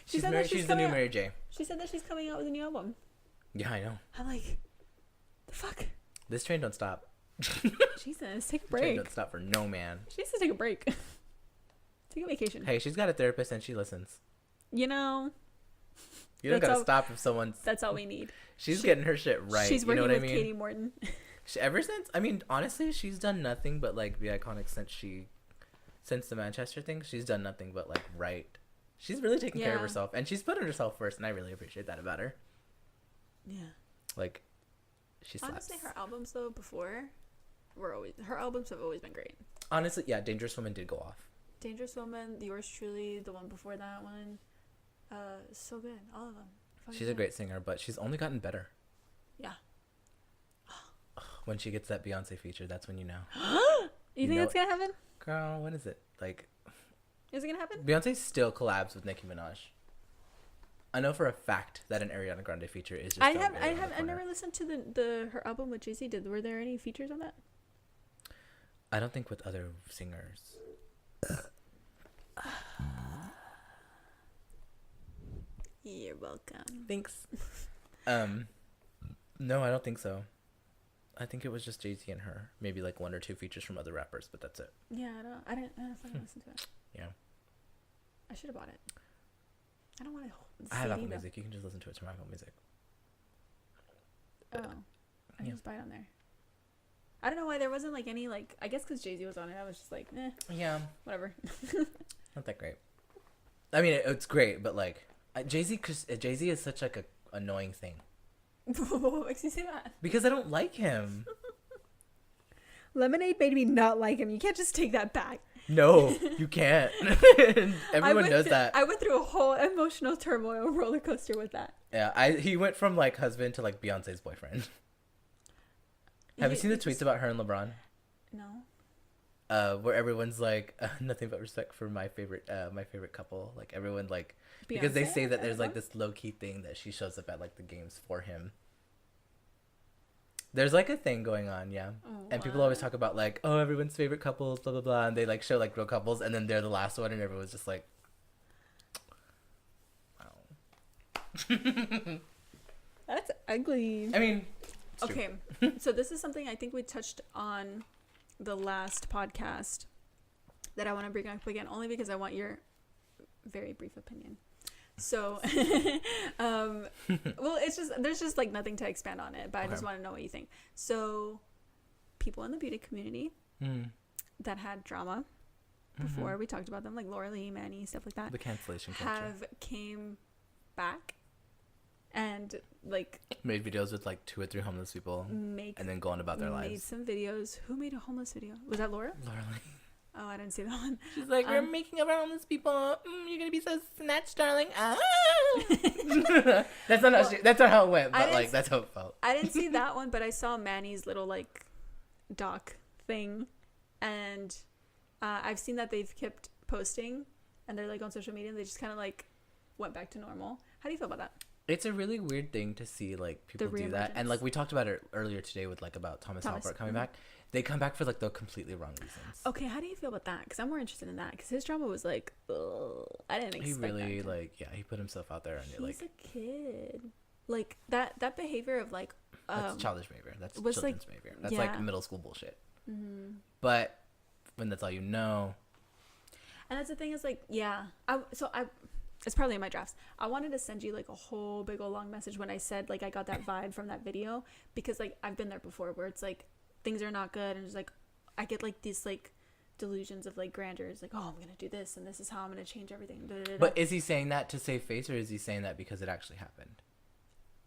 She She's said Mary, that she's she's the new coming out- Mary J. She said that she's coming out with a new album. Yeah, I know. I'm like, the fuck? This train don't stop. Jesus, take a Train break. don't stop for no man. She needs to take a break. Take a vacation. Hey, she's got a therapist and she listens. You know, You don't That's gotta all- stop if someone's. that's all we need. She's getting her shit right. She's You working know what I with mean? Katie Morton. Ever since, I mean, honestly, she's done nothing but like be iconic since the Manchester thing. She's done nothing but like write. She's really taking care of Yeah. herself, and she's putting herself first, and I really appreciate that about her. Yeah. Like, she slaps. Honestly, her albums though before her albums have always been great. Honestly, yeah, Dangerous Woman did go off. Dangerous Woman, Yours Truly, the one before that one, so good. All of them. Fucking She's a good. great singer, but she's only gotten better. Yeah. When she gets that Beyonce feature, that's when you know. You think know that's gonna happen? Girl, what is it? Like, Is it gonna happen? Beyonce still collabs with Nicki Minaj. I know for a fact that an Ariana Grande feature is just. I I never listened to her album with Jay-Z. Were there any features on that? I don't think with other singers. You're welcome. Thanks. No, I don't think so. I think it was just Jay-Z and her. Maybe like one or two features from other rappers, but that's it. Yeah, I didn't listen to it. Yeah. I should have bought it. I don't want to. I have Apple Music. You can just listen to it through Apple Music. Oh, I Yeah. just buy it on there. I don't know why there wasn't like any like. I guess because Jay-Z was on it, I was just like, Yeah, whatever. not that great. I mean, it's great, but like, Jay-Z, cause Jay-Z is such like a annoying thing. What makes you say that? Because I don't like him. Lemonade made me not like him. You can't just take that back. No, you can't. Everyone knows that. I went through a whole emotional turmoil roller coaster with that. Yeah, he went from like husband to like Beyonce's boyfriend. Have you seen the tweets about her and LeBron? No. Where everyone's like, nothing but respect for my favorite couple. Like everyone like, because they say that there's like this low key thing that she shows up at like the games for him. There's like a thing going on, yeah. Oh, and people always talk about like, oh, everyone's favorite couples, blah blah blah, and they like show like real couples, and then they're the last one, and everyone's just like, wow. That's ugly. I mean, okay. So this is something I think we touched on the last podcast that I want to bring up again, only because I want your very brief opinion. So, well, it's just, there's just like nothing to expand on it, but I just want to know what you think. So, people in the beauty community that had drama before, we talked about them, like Laura Lee, Manny, stuff like that. The cancellation culture. Have came back and like made videos with like 2 or 3 homeless people and then go on about their lives. Made some videos. Who made a homeless video? Was that Laura? Laura Lee. Oh, I didn't see that one. She's like, we're making up our homeless people. You're gonna be so snatched, darling. Ah. That's not how it went, but like that's how it felt. I didn't see that one, but I saw Manny's little like doc thing, and I've seen that they've kept posting, and they're like on social media, and they just kind of like went back to normal. How do you feel about that? It's a really weird thing to see like people do that, and like we talked about it earlier today with like about Thomas Halbert coming back. They come back for like the completely wrong reasons. Okay, how do you feel about that? Because I'm more interested in that. Because his drama was like, ugh, I didn't expect. He really like, yeah, he put himself out there, and he's like, a kid. Like that behavior of like, that's childish behavior. That's children's behavior. That's like middle school bullshit. Mm-hmm. But when that's all you know. And that's the thing is like, yeah, it's probably in my drafts. I wanted to send you like a whole big old long message when I said like I got that vibe from that video, because like I've been there before where it's like things are not good, and it's like I get like these like delusions of like grandeur. It's like, oh, I'm gonna do this, and this is how I'm gonna change everything. Da, da, da, da. But is he saying that to save face, or is he saying that because it actually happened?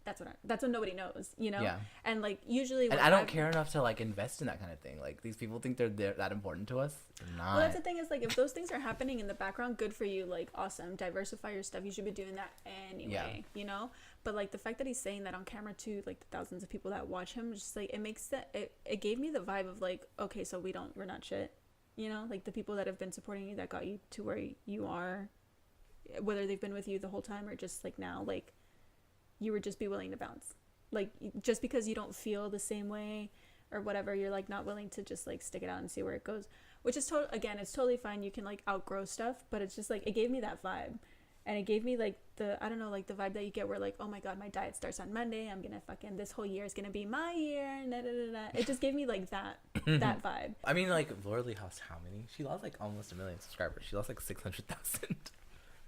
That's what nobody knows, you know. Yeah. And like usually, and I don't care enough to like invest in that kind of thing. Like these people think they're that important to us. They're not. Well, that's the thing is like if those things are happening in the background, good for you. Like awesome, diversify your stuff. You should be doing that anyway, you know. But like the fact that he's saying that on camera to like the thousands of people that watch him, just like it makes it gave me the vibe of like, okay, so we're not shit, you know. Like the people that have been supporting you, that got you to where you are, whether they've been with you the whole time or just like now, like you would just be willing to bounce. Like just because you don't feel the same way or whatever, you're like not willing to just like stick it out and see where it goes, which is again, it's totally fine. You can like outgrow stuff, but it's just like it gave me that vibe. And it gave me like the vibe that you get where like, oh my god, my diet starts on Monday, I'm gonna fucking, this whole year is gonna be my year, da, da, da, da. It just gave me like that vibe. I mean, like Laura Lee lost how many? She lost like almost 1 million subscribers. She lost like 600,000.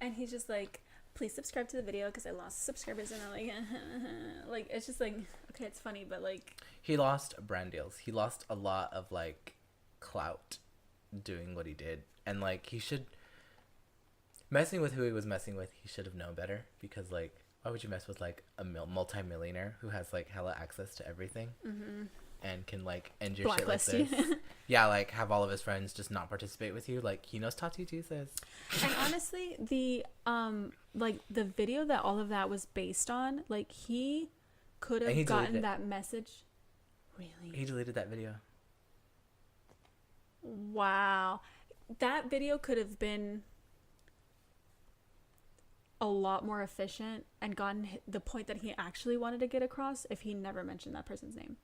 And he's just like, please subscribe to the video because I lost subscribers, and I'm like, like it's just like, okay, it's funny, but like he lost brand deals. He lost a lot of like clout doing what he did, and like he should. Messing with who he was messing with, he should have known better, because like why would you mess with like a multi-millionaire who has like hella access to everything and can like end your blacklist shit like this? Yeah, like have all of his friends just not participate with you. Like he knows Tatu Jesus. And honestly, the like the video that all of that was based on, like he could have gotten that message. Really? He deleted that video. Wow, that video could have been a lot more efficient and gotten the point that he actually wanted to get across if he never mentioned that person's name.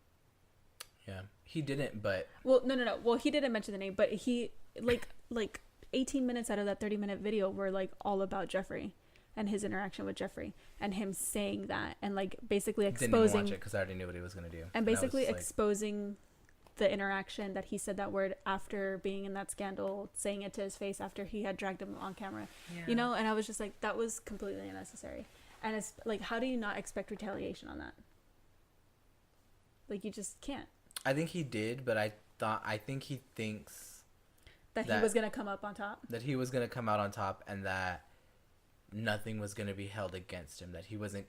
Yeah, he didn't, but well, no. Well, he didn't mention the name, but he like 18 minutes out of that 30-minute video were like all about Jeffrey and his interaction with Jeffrey and him saying that and like basically exposing. Didn't even watch it because I already knew what he was gonna do. And basically exposing the interaction that he said that word after being in that scandal, saying it to his face after he had dragged him on camera, you know. And I was just like, that was completely unnecessary. And it's like, how do you not expect retaliation on that? Like, you just can't. I think he did, but I think he thinks that he was gonna come up on top. That he was gonna come out on top, and that nothing was going to be held against him, that he wasn't,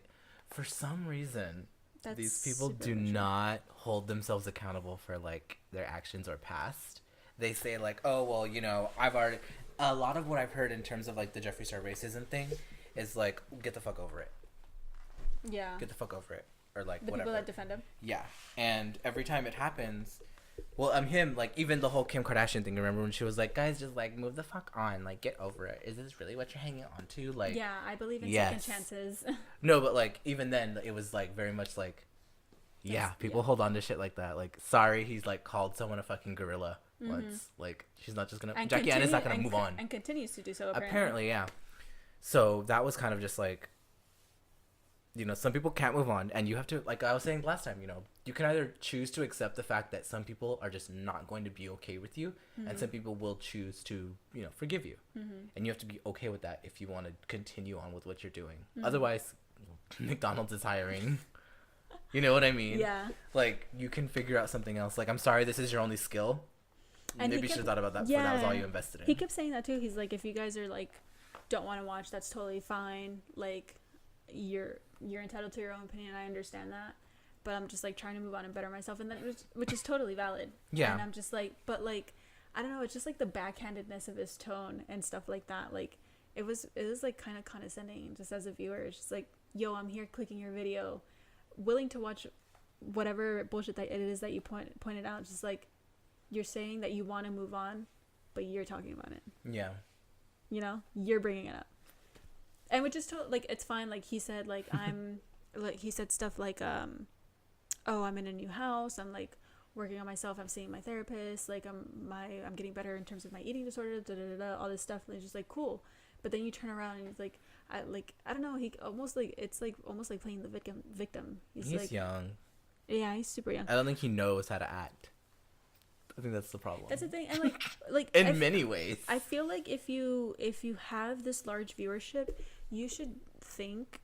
for some reason, That's these people super do immature. not hold themselves accountable for like their actions or past. They say like, oh, well, you know, a lot of what I've heard in terms of like the Jeffree Star racism thing is like, get the fuck over it. Yeah. Get the fuck over it. Or like, The whatever. people that defend him. Yeah. And every time it happens, well, him, like, even the whole Kim Kardashian thing, remember when she was like, guys, just like, move the fuck on, like, get over it. Is this really what you're hanging on to? Like, Yeah, I believe in yes. second chances. No, but like, even then, it was like very much like, yeah, people hold on to shit like that. Like, sorry, he's like called someone a fucking gorilla once. Like, she's not just gonna, And Jackie Ann is not gonna move on. And continues to do so, Apparently, yeah. So that was kind of just like, you know, some people can't move on, and you have to, like I was saying last time, you know, you can either choose to accept the fact that some people are just not going to be okay with you, and some people will choose to, you know, forgive you. And you have to be okay with that if you want to continue on with what you're doing. Otherwise, McDonald's is hiring. You know what I mean? Yeah. Like, you can figure out something else. Like, I'm sorry, this is your only skill. And Maybe you should have thought about that before that was all you invested in. He kept saying that too. He's like, if you guys are like, don't want to watch, that's totally fine. Like, you're entitled to your own opinion. I understand that, but I'm just like trying to move on and better myself, and then which is totally valid. Yeah. And I'm just like, but like, I don't know. It's just like the backhandedness of his tone and stuff like that. Like, it was like kind of condescending just as a viewer. It's just like, yo, I'm here clicking your video, willing to watch whatever bullshit that it is that you pointed out. Just like, you're saying that you want to move on, but you're talking about it. Yeah. You know, you're bringing it up. And which is like, it's fine. Like, he said, like, I'm like, he said stuff like, oh, I'm in a new house, I'm like working on myself, I'm seeing my therapist, like I'm getting better in terms of my eating disorder, all this stuff. And it's just like, cool. But then you turn around and it's like, I don't know, he almost like, it's like almost like playing the victim. He's like, young. Yeah, he's super young. I don't think he knows how to act. I think that's the problem. That's the thing. And like in many ways. I feel like if you have this large viewership, you should think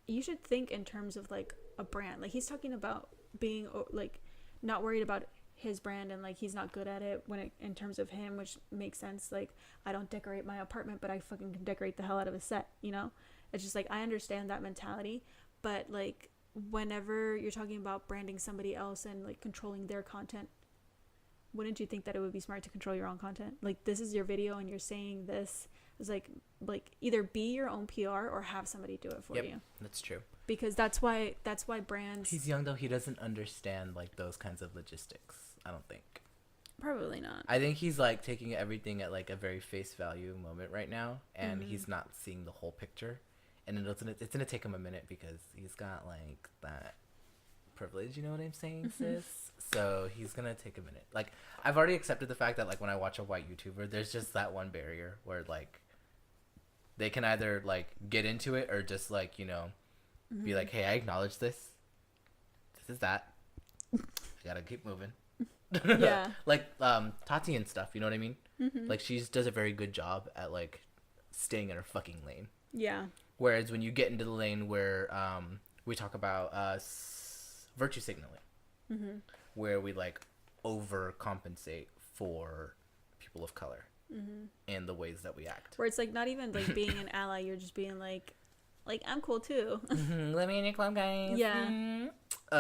in terms of like a brand. Like, he's talking about being like not worried about his brand, and like he's not good at it in terms of him, which makes sense. Like, I don't decorate my apartment, but I fucking can decorate the hell out of a set, you know? It's just like, I understand that mentality, but like, whenever you're talking about branding somebody else and like controlling their content, wouldn't you think that it would be smart to control your own content? Like, this is your video and you're saying this. It's like either be your own PR or have somebody do it for you. That's true. Because that's why brands. He's young though. He doesn't understand like those kinds of logistics. I don't think. Probably not. I think he's like taking everything at like a very face value moment right now, and he's not seeing the whole picture. And it's gonna take him a minute because he's got like that privilege. You know what I'm saying, sis? So he's gonna take a minute. Like, I've already accepted the fact that like when I watch a white YouTuber, there's just that one barrier where like they can either like get into it or just like, you know, be like, hey, I acknowledge this. This is that. I gotta keep moving. Yeah. Like Tati and stuff, you know what I mean? Like, she does a very good job at like staying in her fucking lane. Yeah. Whereas when you get into the lane where we talk about virtue signaling, where we like overcompensate for people of color in the ways that we act. Where it's like not even like being an ally, you're just being like I'm cool too. Let me in your club, guys. Yeah.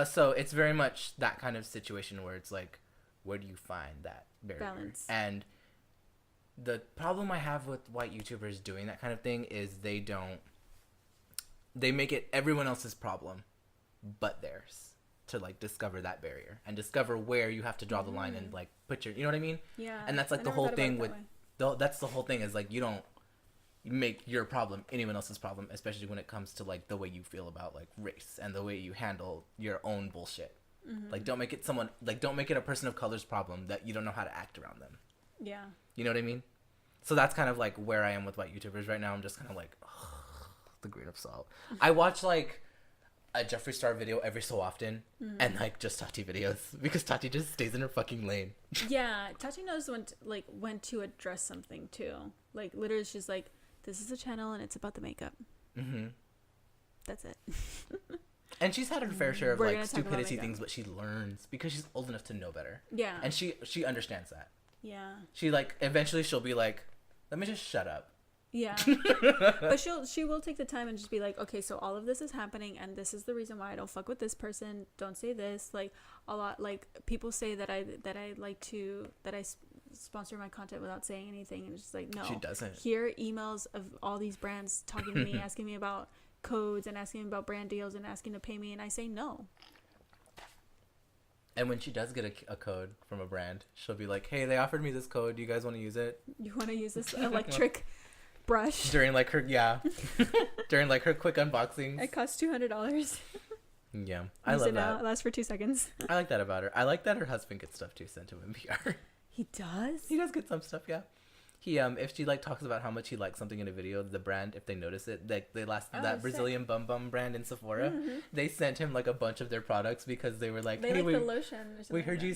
So it's very much that kind of situation where it's like, where do you find that barrier? Balance. And the problem I have with white YouTubers doing that kind of thing is they make it everyone else's problem but theirs to like discover that barrier and discover where you have to draw the line and like put your, you know what I mean? Yeah. And that's like the whole thing with that's the whole thing is like, you don't make your problem anyone else's problem, especially when it comes to like the way you feel about like race and the way you handle your own bullshit. Like, don't make it a person of color's problem that you don't know how to act around them. Yeah. You know what I mean? So that's kind of like where I am with white YouTubers right now. I'm just kind of like, the grain of salt. I watch like a Jeffree Star video every so often and like just Tati videos because Tati just stays in her fucking lane. Yeah, Tati knows when to address something too. Like, literally, she's like, this is a channel and it's about the makeup. That's it. And she's had her fair share of We're like gonna talk about stupidity makeup. things, but she learns because she's old enough to know better. Yeah. And she understands that. Yeah. She like eventually she'll be like, let me just shut up. Yeah. But she will take the time and just be like, okay, so all of this is happening and this is the reason why I don't fuck with this person. Don't say this. Like a lot, like people say that I sponsor my content without saying anything, and it's just like, no, She doesn't. Here emails of all these brands talking to me, asking me about codes and asking me about brand deals and asking to pay me, and I say no. And when she does get a code from a brand, she'll be like, hey, they offered me this code. Do you guys want to use it? You want to use this electric brush? During like her, during like her quick unboxings. It costs $200. Yeah, I Use love it that. now. It lasts for 2 seconds. I like that about her. I like that her husband gets stuff too sent to him in PR. He does? He does get some stuff, yeah. He if she like talks about how much he likes something in a video, the brand, if they notice it, like that Brazilian Bum Bum brand in Sephora, they sent him like a bunch of their products because they were like, they hey, like the lotion or something. we heard you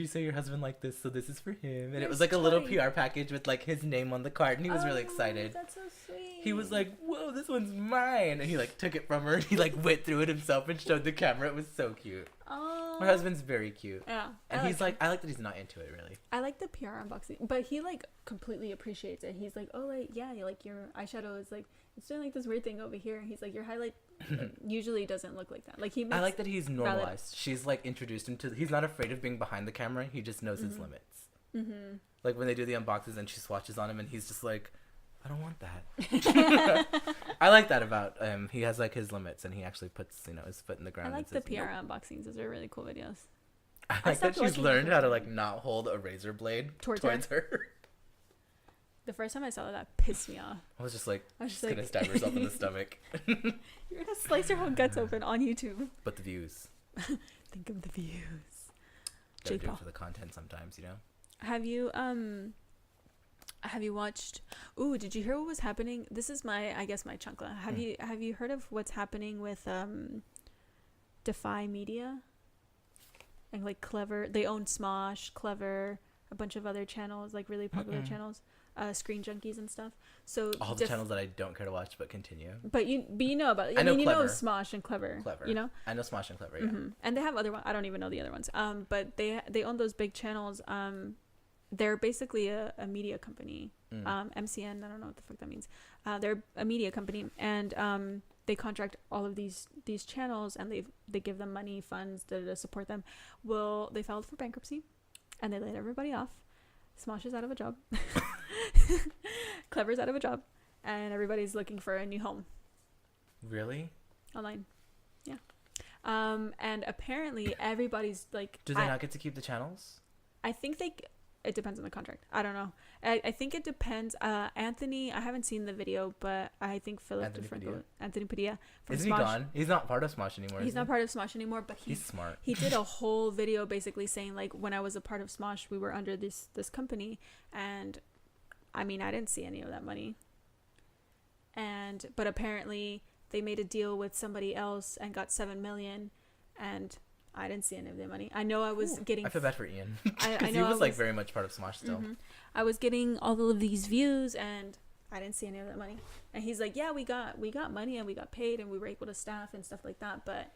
say your husband liked this, so this is for him. And it was There's like a little PR package with like his name on the card, and he was really excited. That's so sweet. He was like, whoa, this one's mine. And he like took it from her and he like went through it himself and showed the camera. It was so cute. Oh. My husband's very cute. Yeah. And he's like, I like that he's not into it really. I like the PR unboxing, but he like completely appreciates it. He's like, oh, like, yeah, like your eyeshadow is like, it's doing like this weird thing over here. And he's like, your highlight usually doesn't look like that. Like he makes I like that he's normalized. She's like introduced him to, he's not afraid of being behind the camera. He just knows his limits. Mm-hmm. Like when they do the unboxes and she swatches on him and he's just like, I don't want that. I like that about him. He has like his limits and he actually puts, his foot in the ground. I like and says, the PR nope. unboxings. Those are really cool videos. I like that she's learned how to like not hold a razor blade towards her. The first time I saw that pissed me off. I was just like, she's gonna stab herself in the stomach. You're gonna slice her whole guts open on YouTube. But the views. Think of the views. Gotta do J-Paul. it for the content sometimes, Have you watched? Ooh, did you hear what was happening? This is my chancla. Have you heard of what's happening with Defy Media? And like Clever, they own Smosh, Clever, a bunch of other channels, like really popular channels, Screen Junkies and stuff. So all the channels that I don't care to watch, but continue. But you know about it. I mean, you know Smosh and Clever. Clever. You know. I know Smosh and Clever. Yeah. Mm-hmm. And they have other ones. I don't even know the other ones. But they own those big channels. They're basically a media company. MCN. I don't know what the fuck that means. They're a media company, and they contract all of these channels, and they give them money, funds to support them. Well, they filed for bankruptcy, and they laid everybody off. Smosh is out of a job. Clever's out of a job, and everybody's looking for a new home. Really? Online. Yeah. And apparently everybody's like. Do they not get to keep the channels? I think it depends on the contract. I don't know. I think it depends. Anthony, I haven't seen the video, but I think Anthony Padilla. Isn't he gone? He's not part of Smosh anymore. He's not part of Smosh anymore, but he's smart. He did a whole video basically saying like, when I was a part of Smosh, we were under this company, and I mean, I didn't see any of that money. But apparently they made a deal with somebody else and got $7 million, and I didn't see any of the money. I know I was getting. I feel bad for Ian. I know he was like very much part of Smosh still. Mm-hmm. I was getting all of these views, and I didn't see any of that money. And he's like, "Yeah, we got money, and we got paid, and we were able to staff and stuff like that." But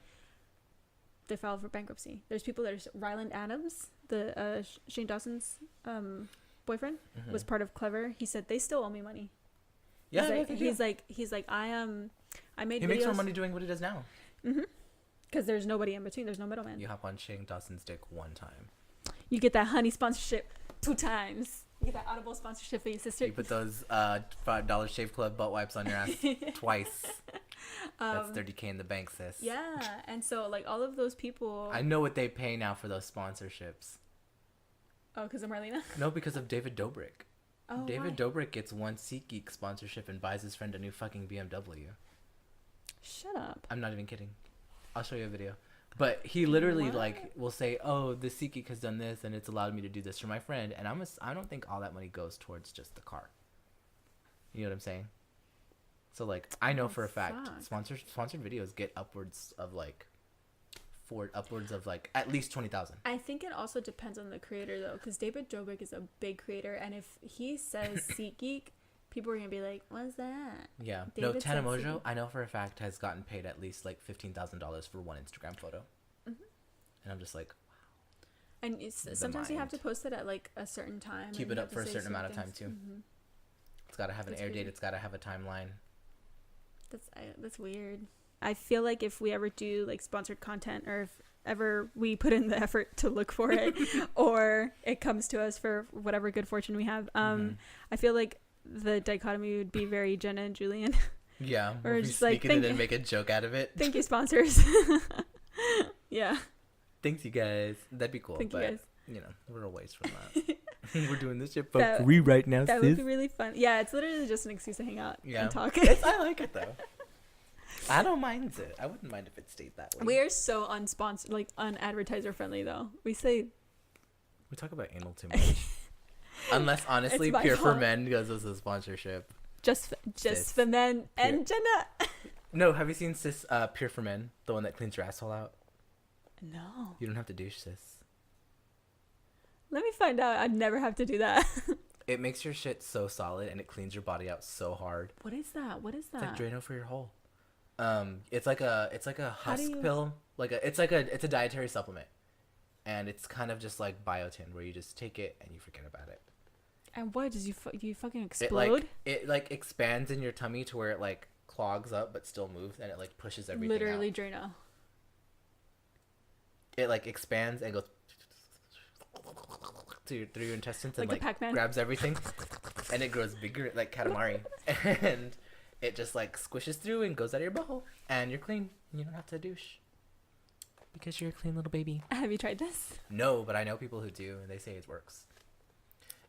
they filed for bankruptcy. There's people. There's Ryland Adams, the Shane Dawson's boyfriend, was part of Clever. He said they still owe me money. Yeah, he's like I made. He makes more money doing what he does now. Mm-hmm. Because there's nobody in between. There's no middleman. You hop on Shane Dawson's dick one time. You get that honey sponsorship 2 times. You get that Audible sponsorship for your sister. You put those $5 Shave Club butt wipes on your ass twice. That's $30K in the bank, sis. Yeah, and so like all of those people. I know what they pay now for those sponsorships. Oh, because of Marlena? No, because of David Dobrik. Oh, David why? Dobrik gets one SeatGeek sponsorship and buys his friend a new fucking BMW. Shut up. I'm not even kidding. I'll show you a video. But he literally like will say, "Oh, the SeatGeek has done this, and it's allowed me to do this for my friend." And I don't think all that money goes towards just the car. You know what I'm saying? So like, I know for a fact, sponsored videos get upwards of like at least 20,000. I think it also depends on the creator though, because David Dobrik is a big creator, and if he says SeatGeek, people are gonna be like, "What's that?" Yeah. David no, Tana Mojo, I know for a fact, has gotten paid at least like $15,000 for one Instagram photo. Mm-hmm. And I'm just like, wow. And sometimes you have to post it at like a certain time. Keep it up for a certain amount of time too. Mm-hmm. It's got to have an air date. It's got to have a timeline. That's weird. I feel like if we ever do like sponsored content, or if ever we put in the effort to look for it, or it comes to us for whatever good fortune we have, I feel like the dichotomy would be very Jenna and Julian. Yeah, or we'll just be like speaking it and make a joke out of it. Thank you, sponsors. Yeah. Thanks, you guys. That'd be cool. Thank you guys. You know, we're a ways from that. We're doing this shit for free right now, That sis. would be really fun. Yeah, it's literally just an excuse to hang out and talk. I like it though. I don't mind it. I wouldn't mind if it stayed that way. We are so unsponsored, like unadvertiser friendly though. We talk about anal too much. Unless honestly, Pure for Men goes as a sponsorship. Just for men and Jenna. No, have you seen sis Pure for Men, the one that cleans your asshole out? No. You don't have to douche, sis. Let me find out. I'd never have to do that. It makes your shit so solid and it cleans your body out so hard. What is that? It's like Drano for your hole. It's like a husk pill. It's a dietary supplement. And it's kind of just like biotin, where you just take it and you forget about it. And what does you fucking explode? It expands in your tummy to where it like clogs up but still moves, and it like pushes everything literally out. Drano. It like expands and goes through your intestines and like Pac-Man. Grabs everything, and it grows bigger like Katamari, and it just like squishes through and goes out of your butthole, and you're clean. You don't have to douche because you're a clean little baby. Have you tried this? No, but I know people who do, and they say it works.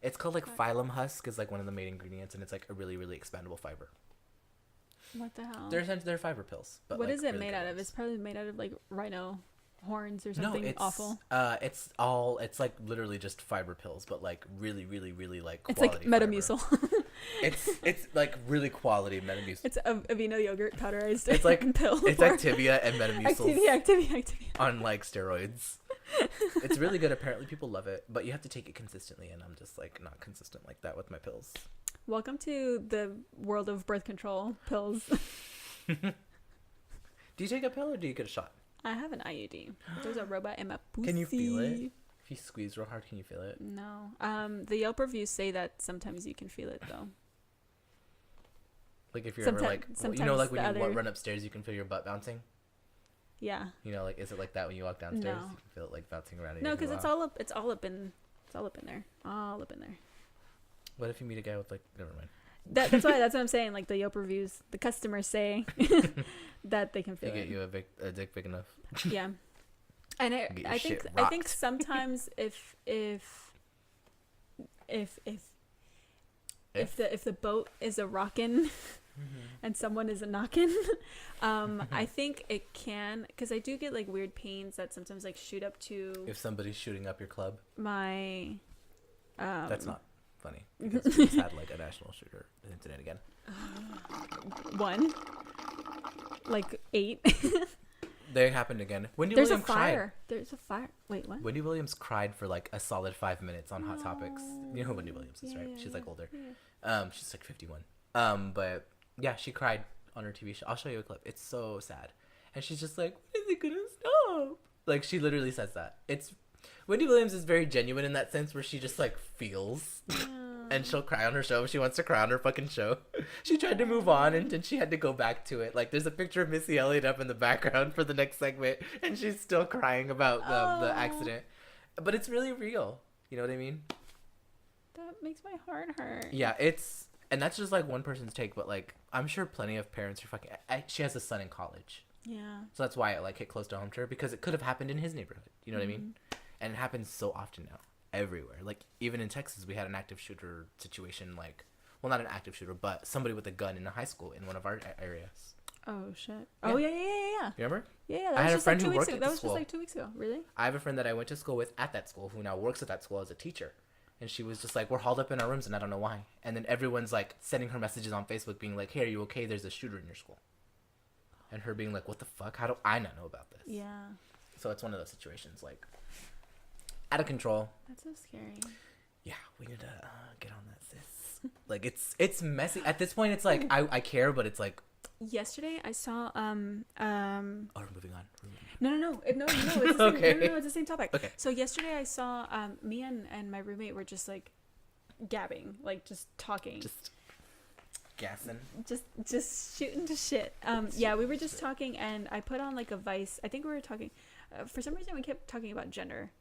It's called like phylum husk is like one of the main ingredients, and it's like a really really expandable fiber. What the hell? They're fiber pills. But what like, is it really made out of? It's probably made out of like rhino horns or something. No, it's awful. It's like literally just fiber pills, but like really really really like it's quality. Like Metamucil. it's like really quality Metamucil. It's Aveeno yogurt powderized. It's like pill. It's Activia and Metamucil. Activia. On like steroids. It's really good. Apparently people love it, but you have to take it consistently, and I'm just like not consistent like that with my pills. Welcome to the world of birth control pills. Do you take a pill or do you get a shot? I have an IUD. There's a robot in my pussy. Can you feel it? If you squeeze real hard, can you feel it? No. The Yelp reviews say that sometimes you can feel it though. Like if you're ever like, you know, like when you run upstairs, you can feel your butt bouncing. Yeah. You know, like is it like that when you walk downstairs? No. You can feel it like bouncing around. No, because it's all up in there. All up in there. What if you meet a guy with like, never mind. That's what I'm saying. Like the Yelp reviews, the customers say that they can feel they it. get you a dick big enough. Yeah, and I think sometimes if the boat is a rockin', and someone is a knockin', I think it can, because I do get like weird pains that sometimes like shoot up to. If somebody's shooting up your club. My. That's not funny because we just had like a national shooter incident again. One. Like 8. They happened again. There's a fire. Wait, what? Wendy Williams cried for like a solid 5 minutes on Hot Topics. You know who Wendy Williams is, right? She's like older. Yeah. She's like 51. But yeah, she cried on her TV show. I'll show you a clip. It's so sad. And she's just like, when is it gonna stop? Like she literally says that. Wendy Williams is very genuine in that sense where she just like feels. And she'll cry on her show if she wants to cry on her fucking show. She tried to move on and then she had to go back to it. Like there's a picture of Missy Elliott up in the background for the next segment and she's still crying about the accident. But it's really real. You know what I mean? That makes my heart hurt. Yeah, and that's just like one person's take, but like I'm sure plenty of parents are fucking. she has a son in college. Yeah. So that's why it like hit close to home to her, because it could have happened in his neighborhood. You know what I mean? And it happens so often now. Everywhere. Like even in Texas we had an active shooter situation, like, well, not an active shooter, but somebody with a gun in a high school in one of our areas. Oh shit. Yeah. Oh yeah. You remember? Yeah, I had a friend who worked at the That was school. just like 2 weeks ago. Really? I have a friend that I went to school with at that school who now works at that school as a teacher, and she was just like, we're hauled up in our rooms and I don't know why. And then everyone's like sending her messages on Facebook being like, hey, are you okay? There's a shooter in your school. And her being like, what the fuck? How do I not know about this? Yeah. So it's one of those situations like out of control. That's so scary. Yeah, we need to get on that, sis. Like it's messy at this point. It's like I care, but it's like yesterday I saw oh, we're moving on. No, it's the same, Okay. no, it's the same topic. Okay. So yesterday I saw me and my roommate were just like gabbing, like just talking. Gassing. Just shooting to shit. Yeah, we were just talking, and I put on like a Vice. I think we were talking. For some reason, we kept talking about gender.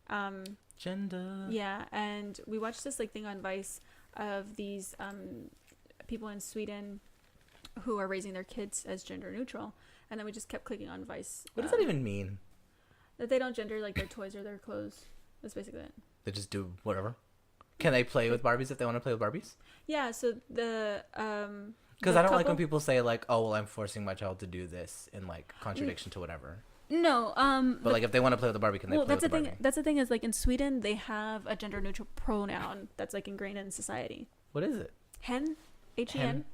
Gender. Yeah, and we watched this like thing on Vice of these people in Sweden who are raising their kids as gender neutral, and then we just kept clicking on Vice. What does that even mean? That they don't gender like their toys or their clothes. That's basically it. They just do whatever. Can they play with Barbies if they want to play with Barbies? Yeah. So the because I don't like when people say like, "Oh, well, I'm forcing my child to do this," in like contradiction to whatever. No. But like, if they want to play with the Barbie, can they play with the Barbie? That's the thing is like in Sweden they have a gender neutral pronoun that's like ingrained in society. What is it? Hen. Hen.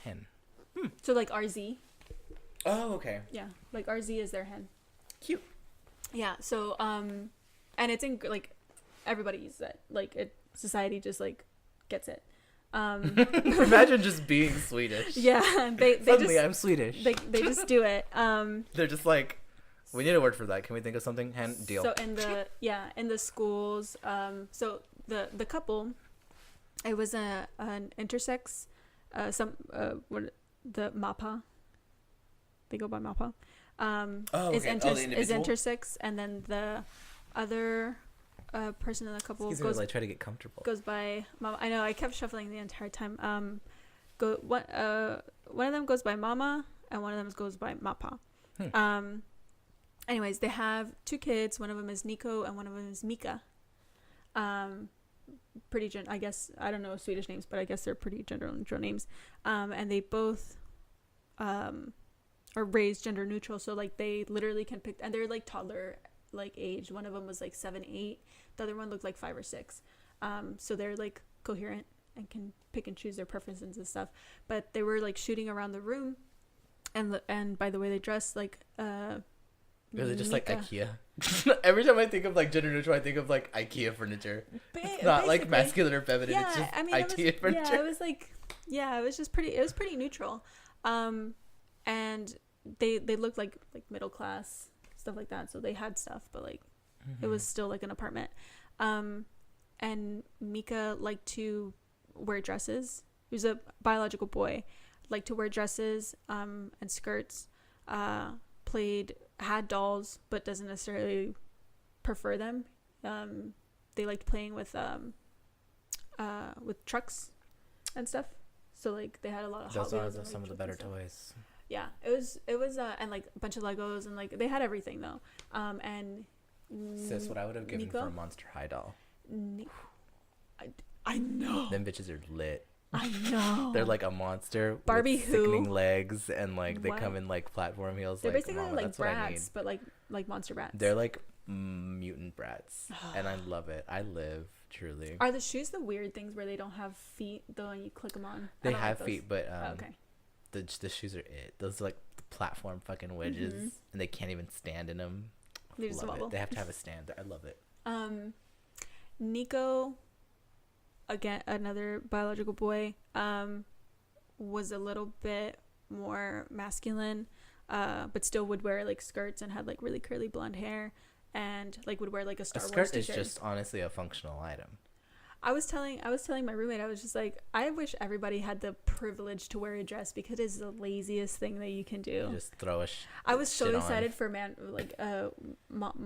Hen. So like RZ. Oh, okay. Yeah, like RZ is their hen. Cute. Yeah. So and it's in like everybody uses it. Like society just like gets it. Imagine just being Swedish. Yeah, they Suddenly just, I'm Swedish. They just do it. They're just like, we need a word for that. Can we think of something? Hen deal. So in the schools, so the couple, it was an intersex, the MAPA. They go by MAPA. Is intersex, and then the other person in the couple goes. I try to get comfortable. Goes by Mama. I know. I kept shuffling the entire time. One of them goes by Mama, and one of them goes by Mappa. Anyways, they have 2 kids. One of them is Nico, and one of them is Mika. I guess I don't know Swedish names, but I guess they're pretty gender neutral names. And they both are raised gender neutral, so like they literally can pick, and they're like toddler like age. One of them was like 7, 8. The other one looked like 5 or 6. So they're like coherent and can pick and choose their preferences and stuff. But they were like shooting around the room, and by the way they dress, like really just like IKEA. Every time I think of like gender neutral, I think of like IKEA furniture. It's not like masculine or feminine. Yeah, it's just IKEA furniture. Yeah, it was like, it was just pretty. It was pretty neutral. And they looked like middle class, stuff like that. So they had stuff, but like it was still like an apartment. And Mika liked to wear dresses. He was a biological boy, liked to wear dresses and skirts. Had dolls, but doesn't necessarily prefer them. They liked playing with trucks and stuff. So like they had a lot of Hot Wheels. Those are some of the better toys. Yeah, it was and like a bunch of Legos, and like they had everything though. And sis, what I would have given Nico? for a Monster High doll. I know. Them bitches are lit. I know. They're like a monster. Barbie with sickening legs, and like they come in like platform heels. They're like, basically like brats, but like monster brats. They're like mutant brats, and I love it. I live truly. Are the shoes the weird things where they don't have feet though, and you click them on? They have feet, but okay. The shoes are it. Those are like the platform fucking wedges, and they can't even stand in them. They just wobble. They have to have a stand. I love it. Nico, again another biological boy, was a little bit more masculine, but still would wear like skirts and had like really curly blonde hair, and like would wear like a Star Wars t-shirt. A skirt is just honestly a functional item. I was telling my roommate, I was just like, I wish everybody had the privilege to wear a dress, because it is the laziest thing that you can do. You just throw I was so excited for what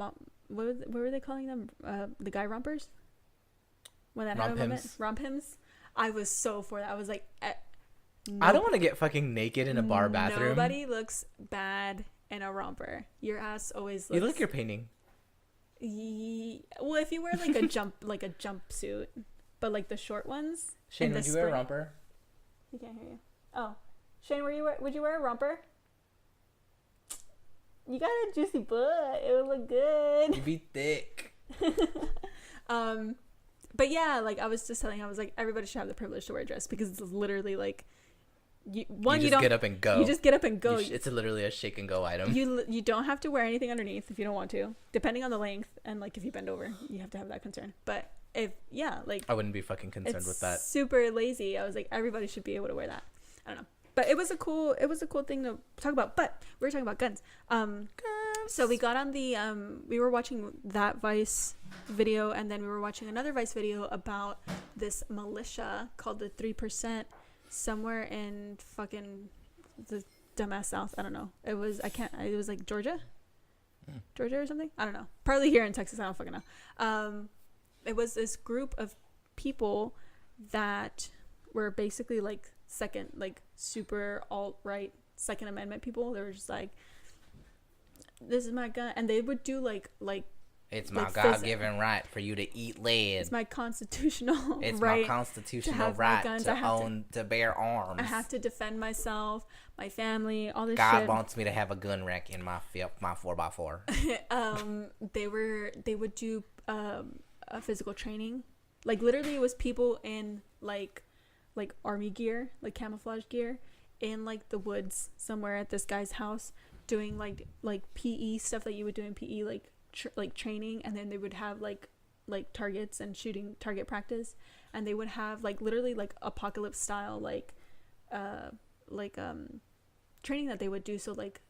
were they calling them? The guy rompers? When that happened, rompims. I was so for that. I was like, I don't want to get fucking naked in a bar bathroom. Nobody looks bad in a romper. Your ass always looks. You look like you're painting. Well, if you wear like a jumpsuit, but like the short ones. Shane, would you wear a romper? He can't hear you. Oh, Shane, would you wear a romper? You got a juicy butt. It would look good. You'd be thick. But yeah, like I was just telling, I was like, everybody should have the privilege to wear a dress, because it's literally like, you don't get up and go. You just get up and go. It's literally a shake and go item. You don't have to wear anything underneath if you don't want to, depending on the length, and like if you bend over, you have to have that concern. But I wouldn't be fucking concerned with that. Super lazy. I was like, everybody should be able to wear that. I don't know. But it was a cool thing to talk about. But we were talking about guns. So we got on the we were watching that Vice video, and then we were watching another Vice video about this militia called the 3%, somewhere in fucking the dumbass South. I don't know. It was like Georgia or something. I don't know. Partly here in Texas. I don't fucking know. It was this group of people that were basically like super alt-right Second Amendment people. They were just like, this is my gun, and they would do like it's my God-given right for you to eat lead. It's my constitutional it's right. My constitutional right to bear arms. I have to defend myself, my family, all this God shit. wants me to have a gun rack in my 4x4. They would do a physical training. Like literally, it was people in like army gear, like camouflage gear, in like the woods somewhere at this guy's house, doing like PE stuff that you would do in PE, like training, and then they would have like targets and shooting target practice, and they would have like literally like apocalypse style training that they would do. So like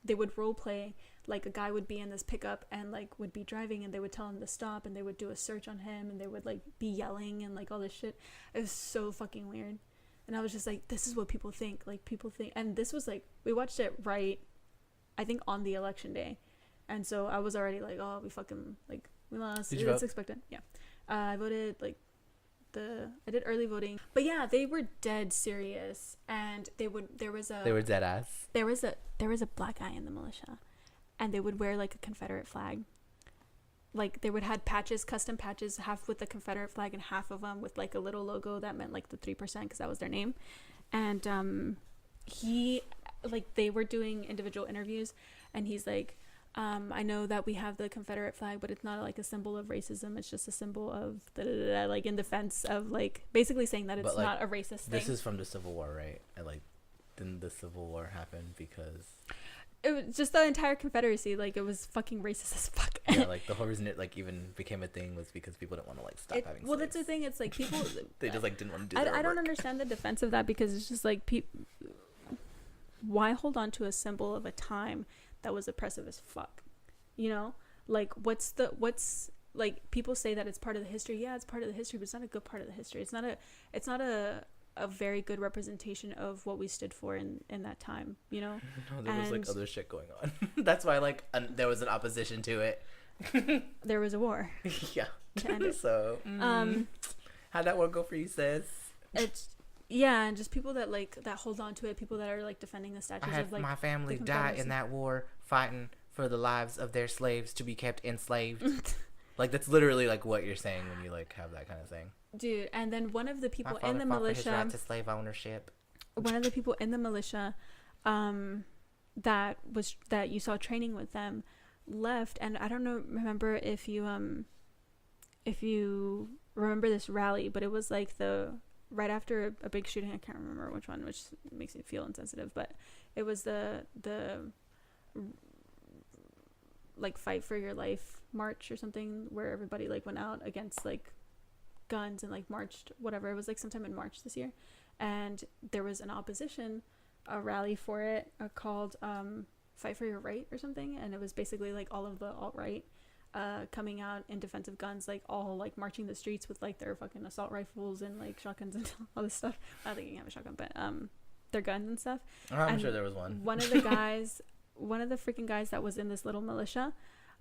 they would role play, like a guy would be in this pickup and like would be driving, and they would tell him to stop, and they would do a search on him, and they would like be yelling and like all this shit. It was so fucking weird, and I was just like, this is what people think. Like people think, and this was like, we watched it right, I think on the election day. And so I was already like, oh, we fucking, like, we lost. Did you vote? Expected. Yeah. I voted, like, I did early voting. But yeah, they were dead serious. And they were dead ass. There was a black guy in the militia. And they would wear, like, a Confederate flag. Like, they would have patches, custom patches, half with the Confederate flag and half of them with, like, a little logo that meant, like, the 3% because that was their name. And they were doing individual interviews. And he's like, I know that we have the Confederate flag, but it's not like a symbol of racism. It's just a symbol of like in defense of like basically saying that it's not a racist thing. This is from the Civil War, right? And like, didn't the Civil War happen because it was just the entire Confederacy? Like it was fucking racist as fuck. Yeah, like the whole reason it like even became a thing was because people didn't want to like stop having slaves. Well, that's the thing. It's like people they just like didn't want to do their I don't work. understand the defense of that, because it's just like why hold on to a symbol of a time that was oppressive as fuck? You know, like what's like people say that it's part of the history. Yeah, it's part of the history, but it's not a good part of the history. It's not a very good representation of what we stood for in that time, you know. No, there was like other shit going on. That's why like there was an opposition to it. There was a war. Yeah. To end it. So how'd that war go for you, sis? It's yeah, and just people that like that hold on to it, people that are like defending the statues of like my family died in that war fighting for the lives of their slaves to be kept enslaved. Like that's literally like what you're saying when you like have that kind of thing. Dude, and then one of the people my in the militia for militia, his right to slave ownership. one of the people in the militia, that you saw training with them, left, and I don't know. Remember if you remember this rally, but it was like right after a big shooting. I can't remember which one, which makes me feel insensitive, but it was the like fight for your life march or something, where everybody like went out against like guns and like marched, whatever. It was like sometime in March this year, and there was an opposition rally for it called Fight for Your Right or something, and it was basically like all of the alt-right coming out in defense of guns, like all like marching the streets with like their fucking assault rifles and like shotguns and all this stuff. I don't think you can have a shotgun, but their guns and stuff. I'm sure there was one. One of the freaking guys that was in this little militia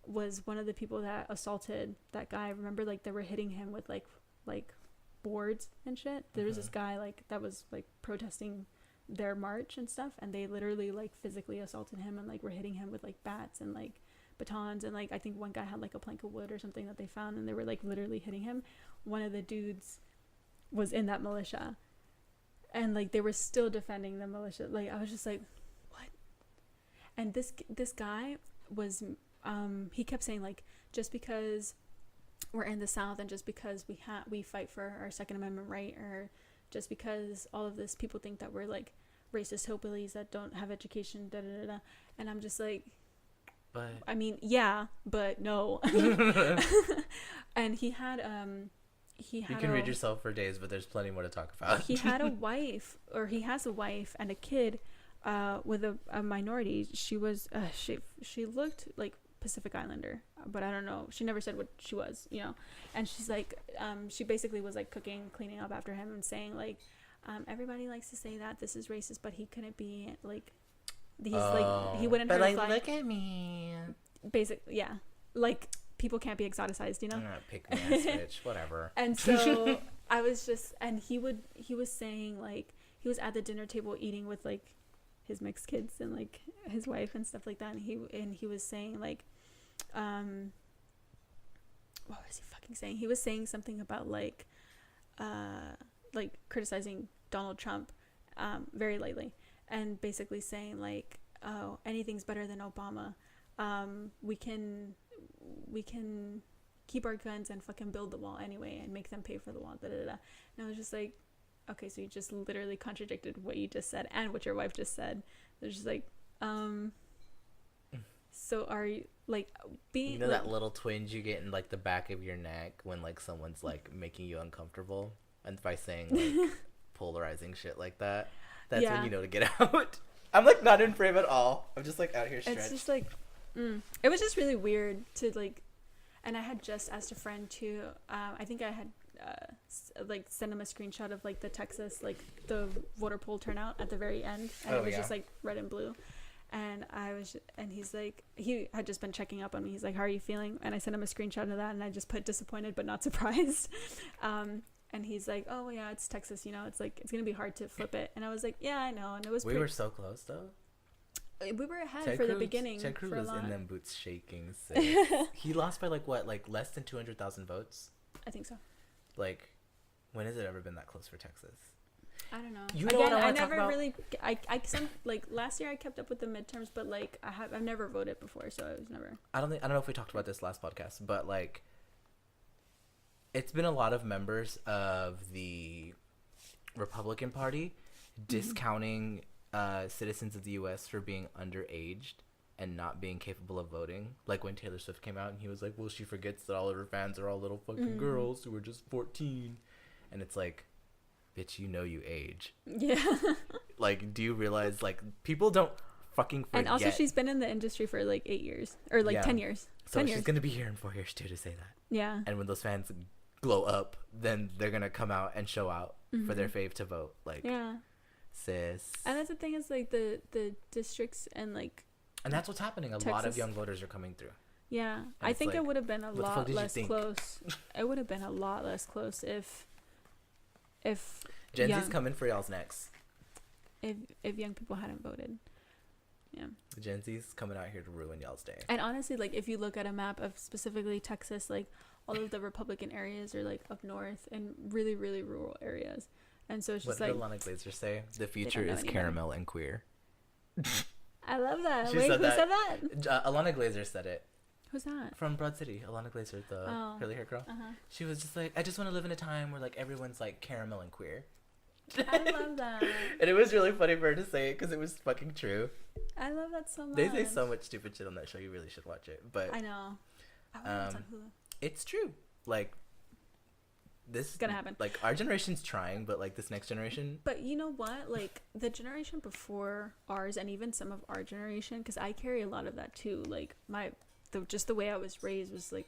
was one of the people that assaulted that guy. Remember, like they were hitting him with like boards and shit. There was this guy like that was like protesting their march and stuff, and they literally like physically assaulted him and like were hitting him with like bats and like batons, and like I think one guy had like a plank of wood or something that they found, and they were like literally hitting him. One of the dudes was in that militia, and like they were still defending the militia. Like I was just like, what? And this guy was he kept saying like, just because we're in the South and just because we fight for our Second Amendment right, or just because all of this people think that we're like racist hillbillies that don't have education, da da da da. And I'm just like, but I mean, yeah, but no. And he had you can read yourself for days, but there's plenty more to talk about. He had a wife, or he has a wife and a kid with a minority. She was she looked like Pacific Islander, but I don't know. She never said what she was, you know. And she's like, she basically was like cooking, cleaning up after him, and saying like, everybody likes to say that this is racist, but he couldn't be like, he's like, he wouldn't but hurt a like fly. look at me. Basically, yeah, like people can't be exoticized, you know. Pick me ass bitch, whatever. And so I was just, and he was saying like, he was at the dinner table eating with like his mixed kids and like his wife and stuff like that, and he was saying like, what was he fucking saying? He was saying something about like criticizing Donald Trump very lightly, and basically saying like, oh, anything's better than Obama. We can keep our guns and fucking build the wall anyway and make them pay for the wall. Da, da, da. And I was just like, okay, so you just literally contradicted what you just said and what your wife just said. It was just like, so are you like being, you know, like, that little twinge you get in like the back of your neck when like someone's like making you uncomfortable, and by saying like polarizing shit like that, that's when you know to get out. I'm like not in frame at all. I'm just like out here stretched. It's just like, it was just really weird to like, and I had just asked a friend to, I think I had like sent him a screenshot of like the Texas, like the voter poll turnout at the very end, and it was just like red and blue. And and he's like, he had just been checking up on me. He's like, how are you feeling? And I sent him a screenshot of that, and I just put disappointed but not surprised. And he's like, oh yeah, it's Texas, you know, it's like, it's gonna be hard to flip it. And I was like, yeah, I know. And it was, we were so close though. We were ahead for the beginning. Ted Cruz was in them boots shaking. He lost by like what, like less than 200,000 votes? I think so. Like, when has it ever been that close for Texas? I don't know. You know Again, what I talk never about? really, like last year I kept up with the midterms, but like I've never voted before, so I was never. I don't know if we talked about this last podcast, but like, it's been a lot of members of the Republican Party discounting citizens of the U.S. for being underaged and not being capable of voting. Like when Taylor Swift came out and he was like, well, she forgets that all of her fans are all little fucking girls who are just 14. And it's like, bitch, you know you age. Yeah. Like, do you realize, like, people don't fucking forget. And also she's been in the industry for like 8 years. Or like 10 years. So 10 she's years. going to be here in 4 years too to say that. Yeah. And when those fans glow up, then they're going to come out and show out for their fave to vote. Like, yeah. sis. And that's the thing is like the districts and like. And that's what's happening. A lot of young voters are coming through. Yeah. And I think like, it would have been a lot less think? close. It would have been a lot less close if Gen Z's coming for y'all's next. If young people hadn't voted. Yeah. Gen Z's coming out here to ruin y'all's day. And honestly, like if you look at a map of specifically Texas, like all of the Republican areas are like up north and really, really rural areas. And so it's just what like. What did Alana Glazer say? The future is caramel and queer. I love that. She Wait, said who that. said that? Alana Glazer said it. Who's that? From Broad City. Alana Glazer, the curly hair girl. Uh-huh. She was just like, I just want to live in a time where like everyone's like caramel and queer. I love that. And it was really funny for her to say it because it was fucking true. I love that so much. They say so much stupid shit on that show. You really should watch it. But I know. I wonder if it's on Hulu. It's true. Like, this is gonna happen. Like, our generation's trying, but like this next generation. But you know what? Like the generation before ours, and even some of our generation, because I carry a lot of that too. Like just the way I was raised was like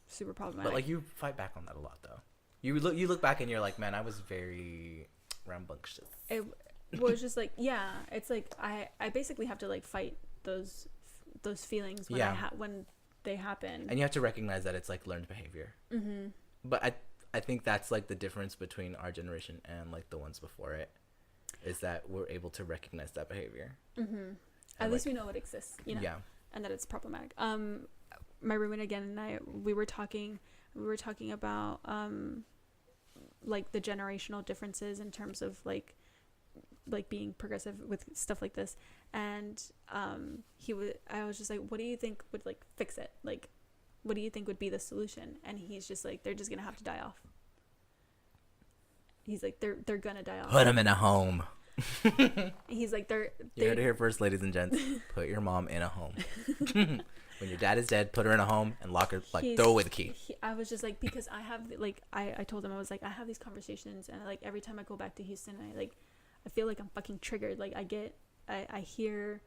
super problematic. But like you fight back on that a lot, though. You look back and you're like, man, I was very rambunctious. It was just like, yeah, it's like I basically have to like fight those feelings when when they happen. And you have to recognize that it's like learned behavior. Mm-hmm. But I think that's like the difference between our generation and like the ones before it, is that we're able to recognize that behavior. Mm-hmm. At least we know it exists, you know. Yeah. And that it's problematic. My roommate again and I, we were talking about like the generational differences in terms of like being progressive with stuff like this, and I was just like, what do you think would like fix it? Like, what do you think would be the solution? And he's just like, they're just gonna have to die off. He's like, they're gonna die off. Put them in a home. He's like, they're you heard it here first, ladies and gents. Put your mom in a home. When your dad is dead, put her in a home and lock her, like throw away the key. I was just like, because I have like I told him, I was like, I have these conversations, and like every time I go back to Houston, I feel like I'm fucking triggered. Like I hear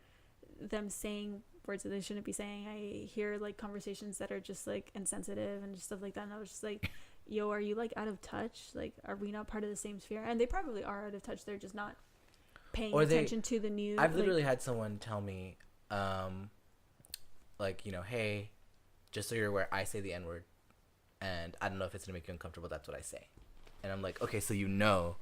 them saying words that they shouldn't be saying. I hear like conversations that are just like insensitive and just stuff like that. And I was just like, yo, are you like out of touch? Like, are we not part of the same sphere? And they probably are out of touch. They're just not paying attention to the news. I've literally had someone tell me, like, you know, hey, just so you're aware, I say the N-word, and I don't know if it's gonna make you uncomfortable. That's what I say. And I'm like, okay, so you know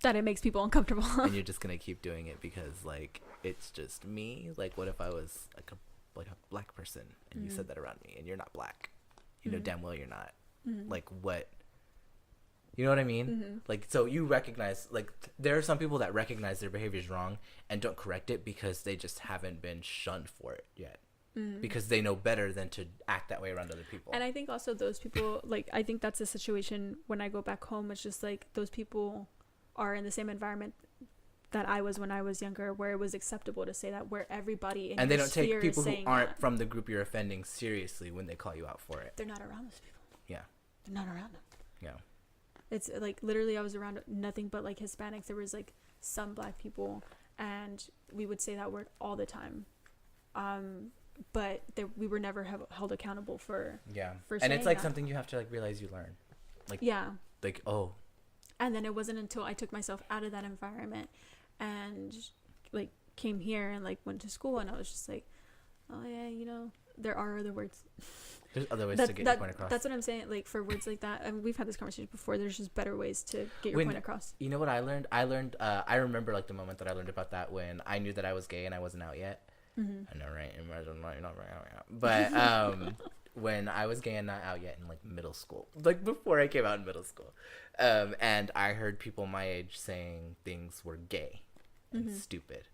that it makes people uncomfortable. and you're just gonna keep doing it because like it's just me. Like, what if I was like a black person and you said that around me and you're not black? You know damn well you're not. Like, what? You know what I mean? Like, so you recognize, like, there are some people that recognize their behavior is wrong and don't correct it because they just haven't been shunned for it yet. Because they know better than to act that way around other people. And I think also those people, like, I think that's a situation when I go back home. It's just like those people are in the same environment that I was when I was younger, where it was acceptable to say that, where everybody in and they don't take people who aren't that. from the group you're offending seriously when they call you out for it. They're not around those people. Yeah. They're not around them. Yeah. It's like literally I was around nothing but like Hispanics. There was like some black people, and we would say that word all the time. But we were never held accountable for and it's like that. something you have to like realize you learn. Like, yeah. Like, oh. And then it wasn't until I took myself out of that environment and like came here and like went to school, and I was just like, oh yeah, you know, there are other words. There's other ways to get your point across. That's what I'm saying. Like, for words like that, and we've had this conversation before, there's just better ways to get your point across. You know what I learned? I remember like the moment that I learned about that when I knew that I was gay and I wasn't out yet. I know, right? Imagine not out. But when I was gay and not out yet in like middle school, like before I came out in middle school, and I heard people my age saying things were gay and stupid.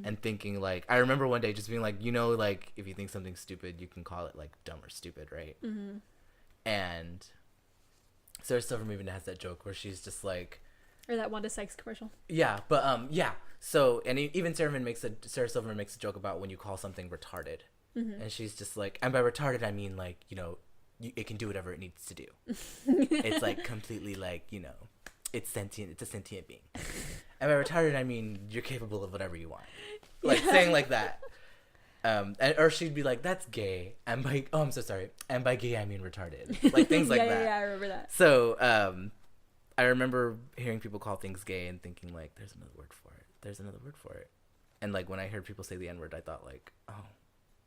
And thinking like, I remember one day just being like, you know, like if you think something's stupid, you can call it like dumb or stupid, right? And Sarah Silverman even has that joke where she's just like, or that Wanda Sykes commercial. Yeah, but yeah. So and even Sarah Silverman makes a joke about when you call something retarded, and she's just like, and by retarded I mean like, you know, it can do whatever it needs to do. It's like completely like, you know, it's sentient. It's a sentient being. And by retarded I mean you're capable of whatever you want. Like saying like that. Or she'd be like, that's gay. And by I'm so sorry. And by gay I mean retarded. Like things like that. Yeah, I remember that. So I remember hearing people call things gay and thinking like, there's another word for it. There's another word for it. And like when I heard people say the N-word, I thought like, oh,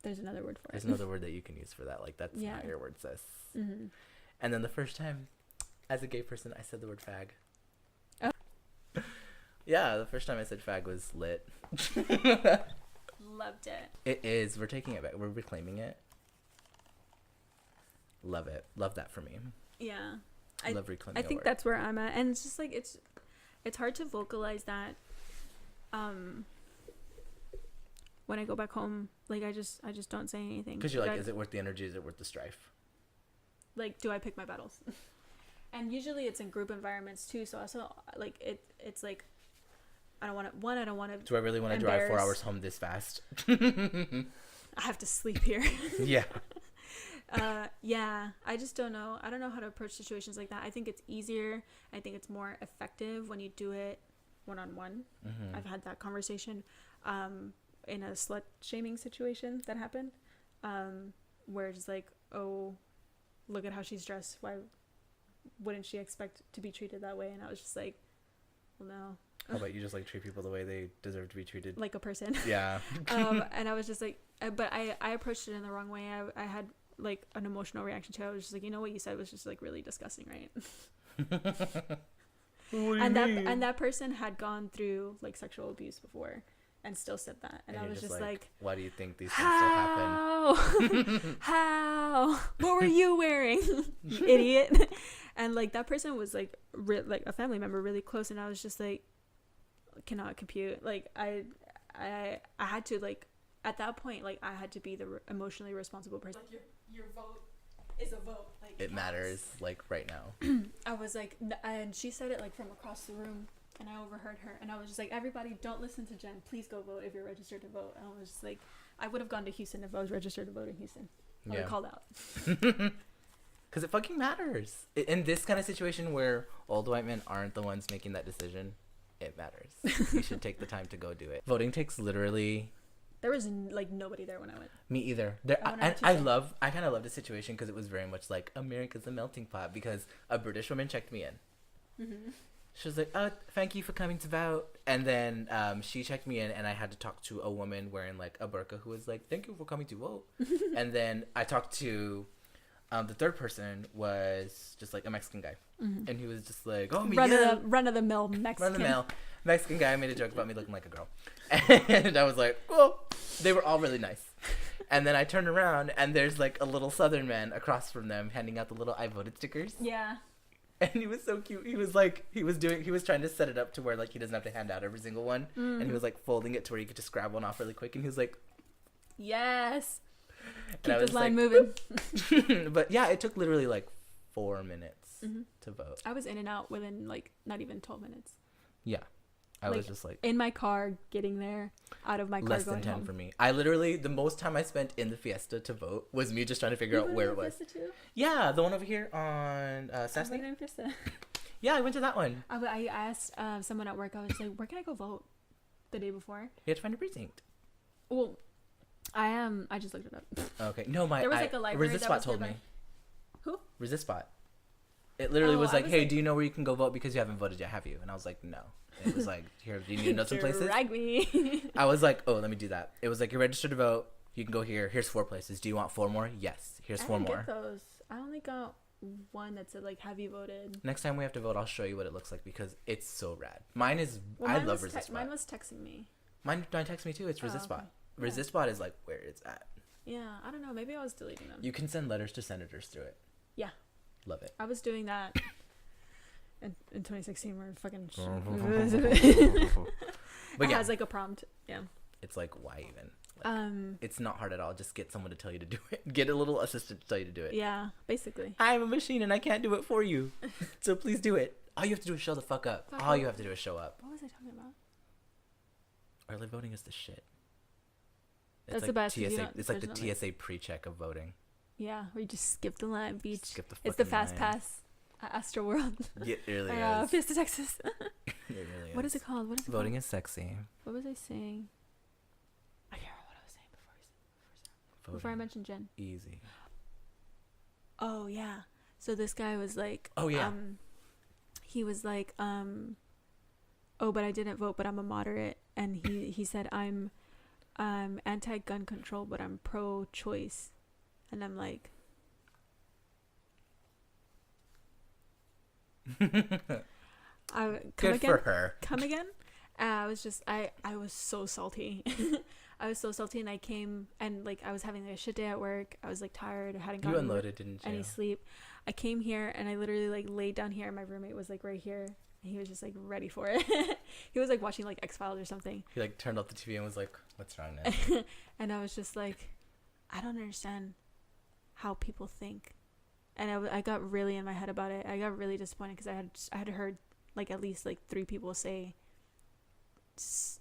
there's another word for it. There's another word that you can use for that. Like that's not your word, sis. And then the first time as a gay person, I said the word fag. Oh. Yeah, the first time I said fag was lit. Loved it. It is. We're taking it back. We're reclaiming it. Love it. Love that for me. Yeah. I love reclaiming. I think that's where I'm at, and it's just like it's hard to vocalize that. When I go back home, like I just don't say anything. Because you're like, is it worth the energy? Is it worth the strife? Like, do I pick my battles? And usually it's in group environments too. So also like it's like I don't want to. Do I really want to drive 4 hours home this fast? I have to sleep here. Yeah. Yeah, I just don't know. I don't know how to approach situations like that. I think it's easier. I think it's more effective when you do it one-on-one. I've had that conversation in a slut shaming situation that happened, where it's like, oh, look at how she's dressed. Why wouldn't she expect to be treated that way? And I was just like, well, no. How about you just like treat people the way they deserve to be treated? Like a person. Yeah. And I was just like, but I approached it in the wrong way. I had like an emotional reaction to it. I was just like, you know what you said was just like really disgusting, right? And that person had gone through like sexual abuse before and still said that. And I was just like, why do you think these things still happen? How? What were you wearing? You idiot. And like that person was like like a family member really close, and I was just like, cannot compute. Like I had to, like, at that point, like I had to be the emotionally responsible person. Like your vote is a vote. Like it matters, like right now. I was like, and she said it like from across the room, and I overheard her, and I was just like, everybody, don't listen to Jen. Please go vote if you're registered to vote. And I was just like, I would have gone to Houston if I was registered to vote in Houston. I would have called out. Because it fucking matters. In this kind of situation where old white men aren't the ones making that decision, it matters. You should take the time to go do it. Voting takes literally There was like nobody there when I went. Me either. There, I went I, on I Tuesday. love. I kind of love the situation because it was very much like America's a melting pot because a British woman checked me in. Mm-hmm. She was like, thank you for coming to vote. And then she checked me in and I had to talk to a woman wearing like a burqa who was like, thank you for coming to vote. And then I talked to the third person was just like a Mexican guy. Mm-hmm. And he was just like, oh, Run of the mill Mexican. Run of the mill Mexican guy made a joke about me looking like a girl. And I was like, well, they were all really nice. And then I turned around and there's like a little Southern man across from them handing out the little I voted stickers. Yeah. And he was so cute. He was like, he was trying to set it up to where like he doesn't have to hand out every single one. And he was like folding it to where you could just grab one off really quick. And he was like, yes. and Keep I was this line like, moving. But yeah, it took literally like 4 minutes to vote. I was in and out within like not even 12 minutes. Yeah. I Like, was just like, in my car, getting there, out of my car, less going than 10 home. for me. I literally, the most time I spent in the Fiesta to vote was me just trying to figure out where it was. Yeah, the one over here on Sassy. Yeah, I went to that one. I asked someone at work, I was like, where can I go vote the day before? You had to find a precinct. Well, I just looked it up. Okay. No, There was like a library Resist that Spot was told nearby. me. Who? Resist Spot. It literally Oh, was I like, was hey, like- do you know where you can go vote because you haven't voted yet, have you? And I was like, no. It was like, here, do you need to know some places? Drag me. I was like, oh, let me do that. It was like, you're registered to vote. You can go here. Here's 4 places. Do you want 4 more? Yes. Here's 4 I didn't more. get those. I only got one that said like, have you voted? Next time we have to vote, I'll show you what it looks like because it's so rad. Mine is, Well, I mine love was Resist Spot. Mine was texting me. Mine texts me too. It's Oh, Resist okay. Spot. Yeah. Resist Spot is like where it's at. Yeah, I don't know. Maybe I was deleting them. You can send letters to senators through it. Yeah. Love it. I was doing that in 2016. We're fucking. But It yeah, has like a prompt. Yeah. it's like, why even? Like, it's not hard at all. Just get someone to tell you to do it. Get a little assistant to tell you to do it. Yeah, basically. I'm a machine and I can't do it for you. So please do it. All you have to do is show the fuck up. Fuck All up. you have to do is show up. What was I talking about? Early voting is the shit. That's like the best, 'cause you TSA, don't- it's like the there's no, like- TSA pre-check of voting. Yeah, where you just skip the line, beach. Skip the It's the fucking fast line. pass at Astro World. It really Or, is. Fiesta, Texas. It really What is it called? What is it Voting called? is sexy. What was I saying? I can't remember what I was saying before I Voting mentioned Jen. easy. Oh yeah. So this guy was like, Oh, yeah. he was like, oh, but I didn't vote, but I'm a moderate, and he said I'm anti-gun control, but I'm pro-choice, and I'm like, come Good again? for her. Come again? I was just I was so salty. I was so salty, and I came and like I was having like a shit day at work. I was like tired. I hadn't You gotten unloaded, didn't you? any sleep. I came here and I literally like laid down here. And my roommate was like right here, and he was just like ready for it. He was like watching like X-Files or something. He like turned off the TV and was like, "What's wrong now?" And I was just like, I don't understand how people think. And I got really in my head about it. I got really disappointed because I had heard like at least like 3 people say just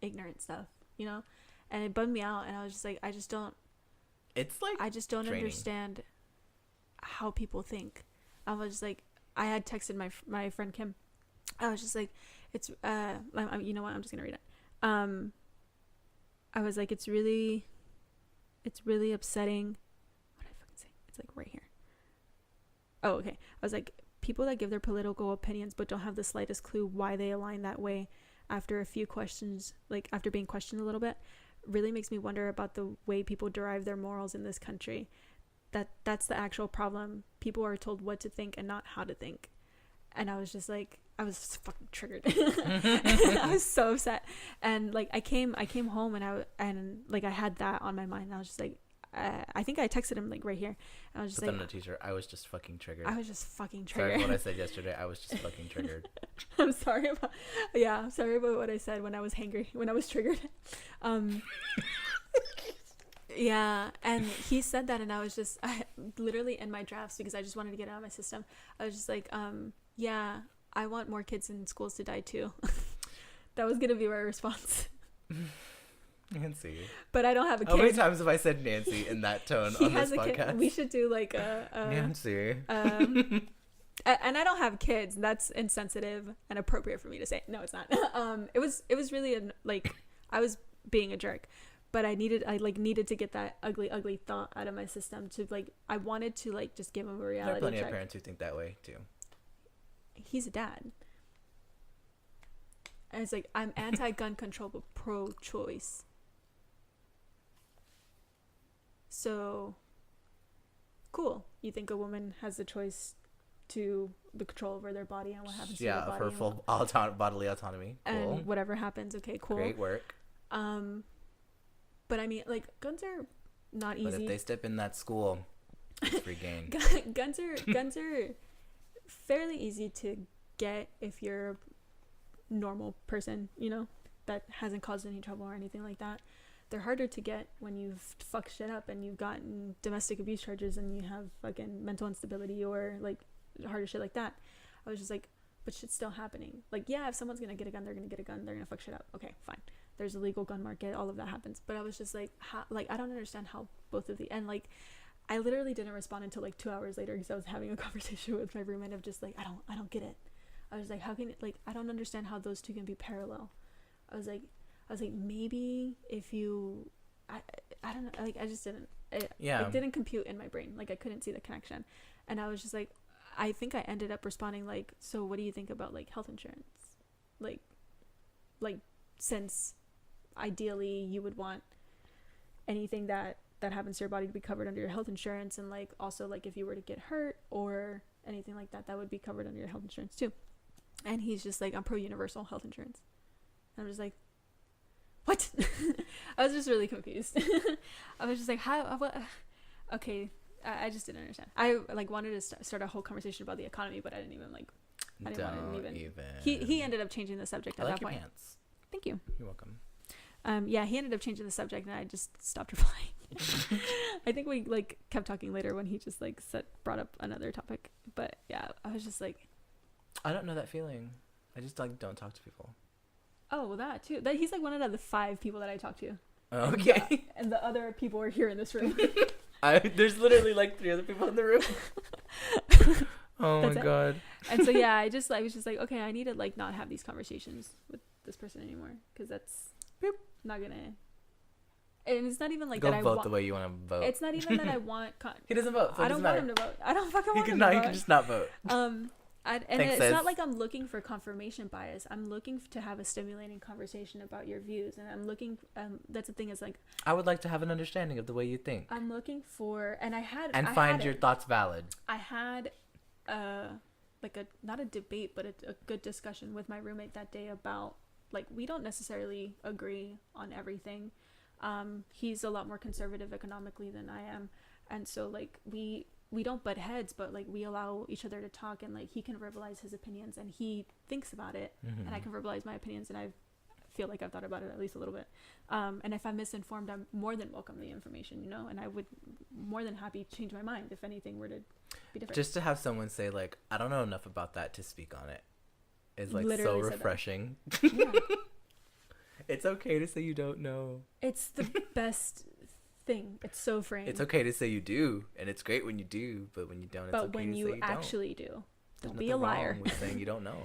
ignorant stuff, you know, and it bummed me out. And I was just like, I just don't draining. understand how people think. I was just like, I had texted my friend Kim. I was just like, it's you know what, I'm just gonna read it. I was like, it's really upsetting. What did I fucking say? It's like right here. Oh, okay. I was like, people that give their political opinions but don't have the slightest clue why they align that way after a few questions, like after being questioned a little bit, really makes me wonder about the way people derive their morals in this country. That's the actual problem. People are told what to think and not how to think. And I was just like, I was fucking triggered. I was so upset. And like I came home and I had that on my mind. And I was just like, I think I texted him like right here. I was just Put that like, on a t-shirt. I was just fucking triggered. I was just fucking Sorry triggered. for what I said yesterday. I was just fucking triggered. I'm sorry about what I said when I was hangry, when I was triggered. Yeah, and he said that, and I was just literally in my drafts because I just wanted to get it out of my system. I was just like, yeah, I want more kids in schools to die too. That was gonna be my response. Nancy. But I don't have a kid. How many times have I said Nancy in that tone He on this has a podcast? kid. We should do like Nancy. and I don't have kids. That's insensitive and appropriate for me to say. No, it's not. It was really like I was being a jerk. But I needed to get that ugly thought out of my system to like, I wanted to like just give him a reality check. There are plenty of parents who think that way too. He's a dad. And it's like, I'm anti-gun control but pro-choice. So, cool. You think a woman has the choice to the control over their body and what happens to their body? Yeah, of her full bodily autonomy. Cool. And whatever happens, okay, cool. Great work. But I mean, like, guns are not easy. But if they step in that school, it's free game. guns are fairly easy to get if you're a normal person, you know, that hasn't caused any trouble or anything like that. They're harder to get when you've fucked shit up and you've gotten domestic abuse charges and you have fucking mental instability or like harder shit like that. I was just like, but shit's still happening. Like, yeah, if someone's gonna get a gun, they're gonna get a gun, they're gonna fuck shit up. Okay, fine. There's a legal gun market, all of that happens. But I was just like, I don't understand how both of the, and like, I literally didn't respond until like 2 hours later because I was having a conversation with my roommate of just like, I don't get it. I was like, how can it, like, I don't understand how those two can be parallel. I was like, maybe if you, I don't know, like, I just didn't, it didn't compute in my brain. Like, I couldn't see the connection. And I was just like, I think I ended up responding like, so what do you think about like health insurance? Like since ideally you would want anything that happens to your body to be covered under your health insurance, and like also like if you were to get hurt or anything like that would be covered under your health insurance too. And he's just like, I'm pro universal health insurance. And I'm just like, what? I was just really confused. I was just like, how, what? Okay, I just didn't understand. I like wanted to start a whole conversation about the economy, but I didn't even like, I didn't want to even. He ended up changing the subject at that point. Pants. Thank you. You're welcome. Yeah, he ended up changing the subject and I just stopped replying. I think we like kept talking later when he just like brought up another topic. But yeah, I was just like, I don't know that feeling. I just like don't talk to people. Oh, well, that too. He's like one out of the 5 people that I talk to. Okay. And the other people are here in this room. There's literally like 3 other people in the room. Oh my god. And so yeah, I was just like, okay, I need to like not have these conversations with this person anymore because that's not gonna. And it's not even like Go that. vote the way you want to vote. It's not even that I want. He doesn't vote. So I don't want him to vote. I don't fucking want him to vote. You can just not vote. It's not like I'm looking for confirmation bias. I'm looking to have a stimulating conversation about your views, and I'm looking. That's the thing is like. I would like to have an understanding of the way you think. I'm looking for, and I find your thoughts valid. I had, not a debate, but a good discussion with my roommate that day about like we don't necessarily agree on everything. He's a lot more conservative economically than I am, and so like we don't butt heads, but like we allow each other to talk, and like he can verbalize his opinions and he thinks about it, and I can verbalize my opinions, and I feel like I've thought about it at least a little bit. And if I'm misinformed, I'm more than welcome the information, you know, and I would more than happy change my mind if anything were to be different. Just to have someone say like, I don't know enough about that to speak on it is like Literally so refreshing. Yeah. It's okay to say you don't know. It's the best thing. It's so freeing. It's okay to say you do, and it's great when you do, but when you don't, it's okay to say you don't. But when you actually do, don't be There's a nothing liar. wrong with saying you don't know.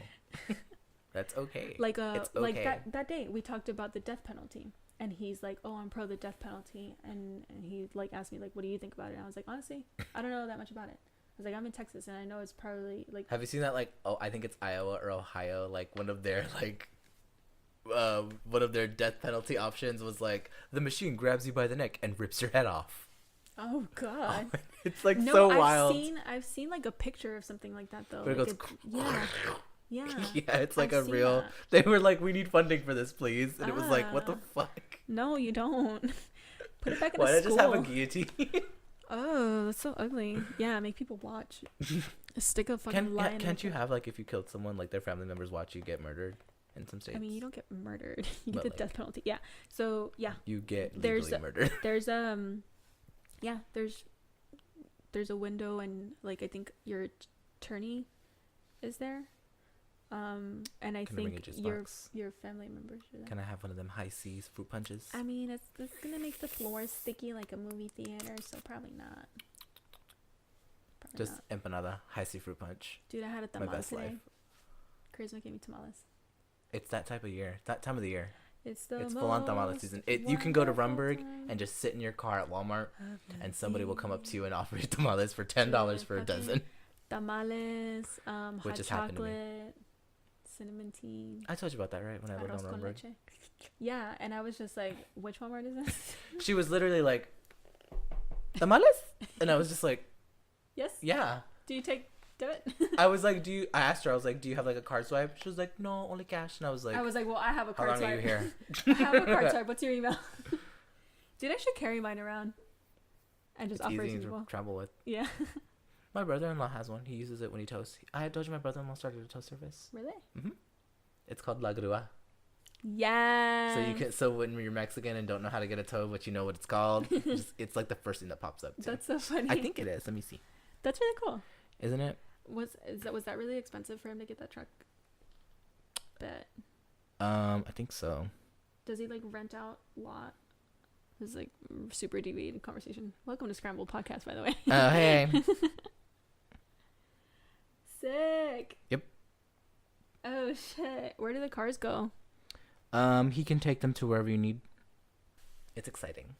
That's okay. Like it's okay. like that day we talked about the death penalty, and he's like, "Oh, I'm pro the death penalty," and he like asked me like, "What do you think about it?" And I was like, "Honestly, I don't know that much about it." I was like, "I'm in Texas, and I know it's probably like." Have you seen that? Like, oh, I think it's Iowa or Ohio. Like one of their death penalty options was like the machine grabs you by the neck and rips your head off. Oh God! It's like so wild. I've seen like a picture of something like that though. But like it goes. Yeah. Yeah, it's like I've a real. that. They were like, "We need funding for this, please," and it was like, "What the fuck?" No, you don't. Put it back in Why the did I school. just have a guillotine? Oh, that's so ugly. Yeah, make people watch. Stick a fucking lion. Can't you have like if you killed someone, like their family members watch you get murdered in some states? I mean, you don't get murdered. You get But, the like, death penalty. Yeah. So yeah. You get legally murdered. There's there's a window, and like I think your attorney is there. And I think your family members are there. Can I have one of them high seas fruit punches? I mean, it's gonna make the floor sticky like a movie theater, so probably not. Just empanada, high sea fruit punch. Dude, I had a My tamal best today. life. Charisma gave me tamales. It's that type of year. That time of the year. It's full on tamale season. You can go to Rumburg and just sit in your car at Walmart, and somebody will come up to you and offer you tamales for $10 for a dozen. Tamales, Which hot just happened to me. chocolate, cinnamon tea. I told you about that, right? When I lived Arroz on con Rumburg. leche. Yeah, and I was just like, which Walmart is this? She was literally like, tamales? And I was just like, Yes? yeah. Do you take debit? I was like, I asked her, I was like, do you have like a card swipe? She was like, no, only cash. And I was like, well, I have a how card long swipe. are you here? I have a card swipe. What's your email? Dude, I should carry mine around and just It's offer it easy to to people. travel with. Yeah. My brother-in-law has one. He uses it when he toasts. I told you my brother-in-law started a toast service. Really? It's called La Grua. Yeah. So when you're Mexican and don't know how to get a toe, but you know what it's called, it's like the first thing that pops up. Too. That's so funny. I think it is. Let me see. That's really cool. Isn't it? Was that really expensive for him to get that truck? Bet. I think so. Does he like rent out a lot? This is like super deviated conversation. Welcome to Scrambled podcast, by the way. Oh, hey. Sick. Yep. Oh shit. Where do the cars go? He can take them to wherever you need. It's exciting.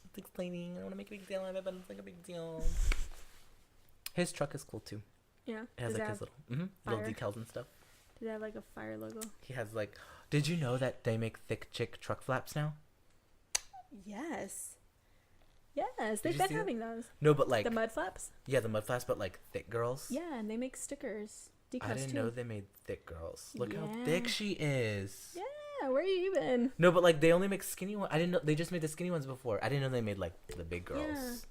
It's exciting. I don't want to make a big deal of it, but it's like a big deal. His truck is cool too. Yeah. It has Does like it his have little fire? decals and stuff. Does it have like a fire logo? He has like. Did you know that they make thick chick truck flaps now? Yes. Yes, Did they've you been see that? having those. No, but like The mud flaps? yeah, the mud flaps, but like thick girls. Yeah, and they make stickers. Decals I didn't too. know they made thick girls. Look how thick Yeah. she is. Yeah, where you even? No, but like they only make skinny ones. I didn't know they just made the skinny ones before. I didn't know they made like the big girls.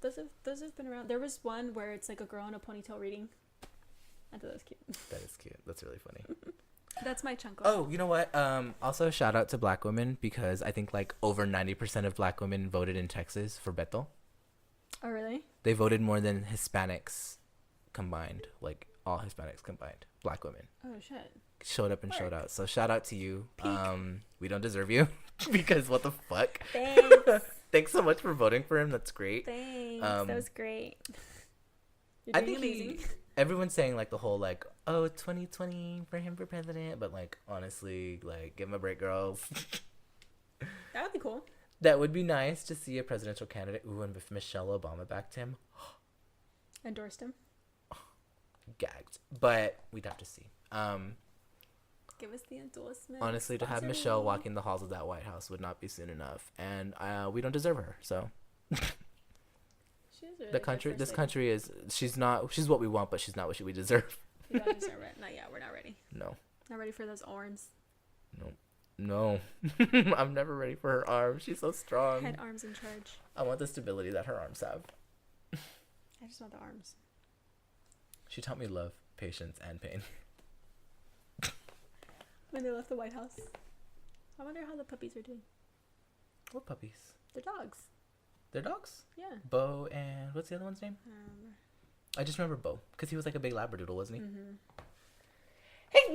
Yeah, those have been around. There was one where it's like a girl in a ponytail reading. I thought that was cute. That is cute. That's really funny. That's my chunko. Oh, you know what? Also shout out to Black women because I think like over 90% of Black women voted in Texas for Beto. Oh, really? They voted more than Hispanics combined, like all Hispanics combined. Black women Oh shit. showed up and showed Work. out. So shout out to you. Peak. We don't deserve you because what the fuck? Thanks. Thanks so much for voting for him. That's great. Thanks. Um, That was great. You're I doing think amazing. everyone's saying like the whole like, oh, 2020 for him for president, but like honestly, like give him a break, girls. That would be cool. That would be nice to see a presidential candidate. Ooh, and if Michelle Obama backed him, Endorsed him. gagged. But we'd have to see. Give us the endorsement. Honestly, to have Sponsor Michelle me. walking the halls of that White House would not be soon enough, and we don't deserve her. So She's a really the good country, first this lady. country is she's what we want, but she's not what we deserve. You don't deserve it. Not yet. We're not ready. No, Not ready for those arms. no, I'm never ready for her arms. She's so strong. Head, arms in charge. I want the stability that her arms have. I just want the arms. She taught me love, patience, and pain. When they left the White House. I wonder how the puppies are doing. What puppies? They're dogs. They're dogs. Yeah. Bo and what's the other one's name? I just remember Bo because he was like a big Labradoodle, wasn't he? Mm-hmm.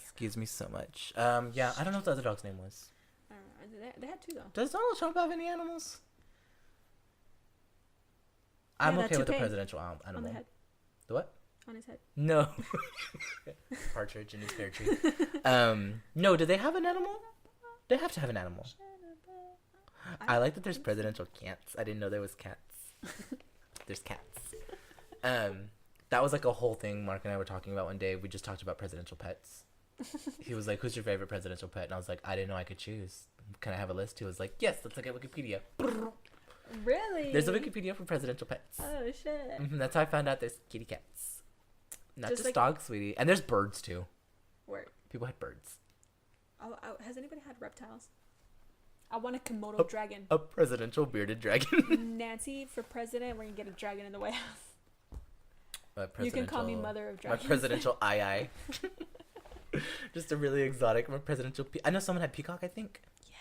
Excuse me so much. Yeah, I don't know what the other dog's name was. They had two though. Does Donald Trump have any animals? Yeah, I'm that okay with the toucan presidential On animal. the head. The what? On his head. No. Partridge in his pear tree. No, do they have an animal? They have to have an animal. I like that there's presidential cats. I didn't know there was cats. There's cats. That was like a whole thing Mark and I were talking about one day. We just talked about presidential pets. He was like, who's your favorite presidential pet? And I was like, I didn't know I could choose. Can I have a list? He was like, yes, let's look at Wikipedia. Really? There's a Wikipedia for presidential pets. Oh shit. That's how I found out there's kitty cats. Not Just just like- dogs, sweetie. And there's birds too. Word. People had birds. Oh, has anybody had reptiles? I want a Komodo dragon. A presidential bearded dragon. Nancy for president. We're gonna get a dragon in the White House. My You can call me presidential- mother of My dragons. presidential eye. Just a really exotic presidential. I know someone had peacock. I think. Yes.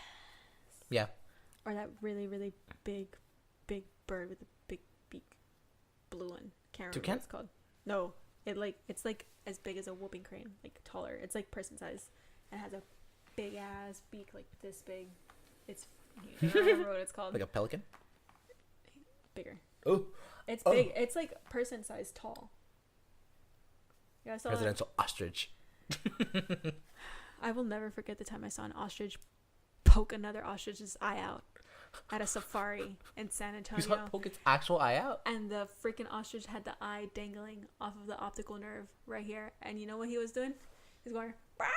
Yeah. Or that really, really big bird with a big beak. Blue one. Can't remember Toucan? what it's called. No. It's like as big as a whooping crane. Like taller. It's like person size. And has a big ass beak like this big. It's I don't remember what it's called. Like a pelican. Bigger. Oh. It's Oh. big. It's like person size tall. Yeah, I saw Presidential ostrich. I will never forget the time I saw an ostrich poke another ostrich's eye out at a safari in San You Antonio. saw it poke its actual eye out? And the freaking ostrich had the eye dangling off of the optical nerve right here. And you know what he was doing? He was going, "Bark!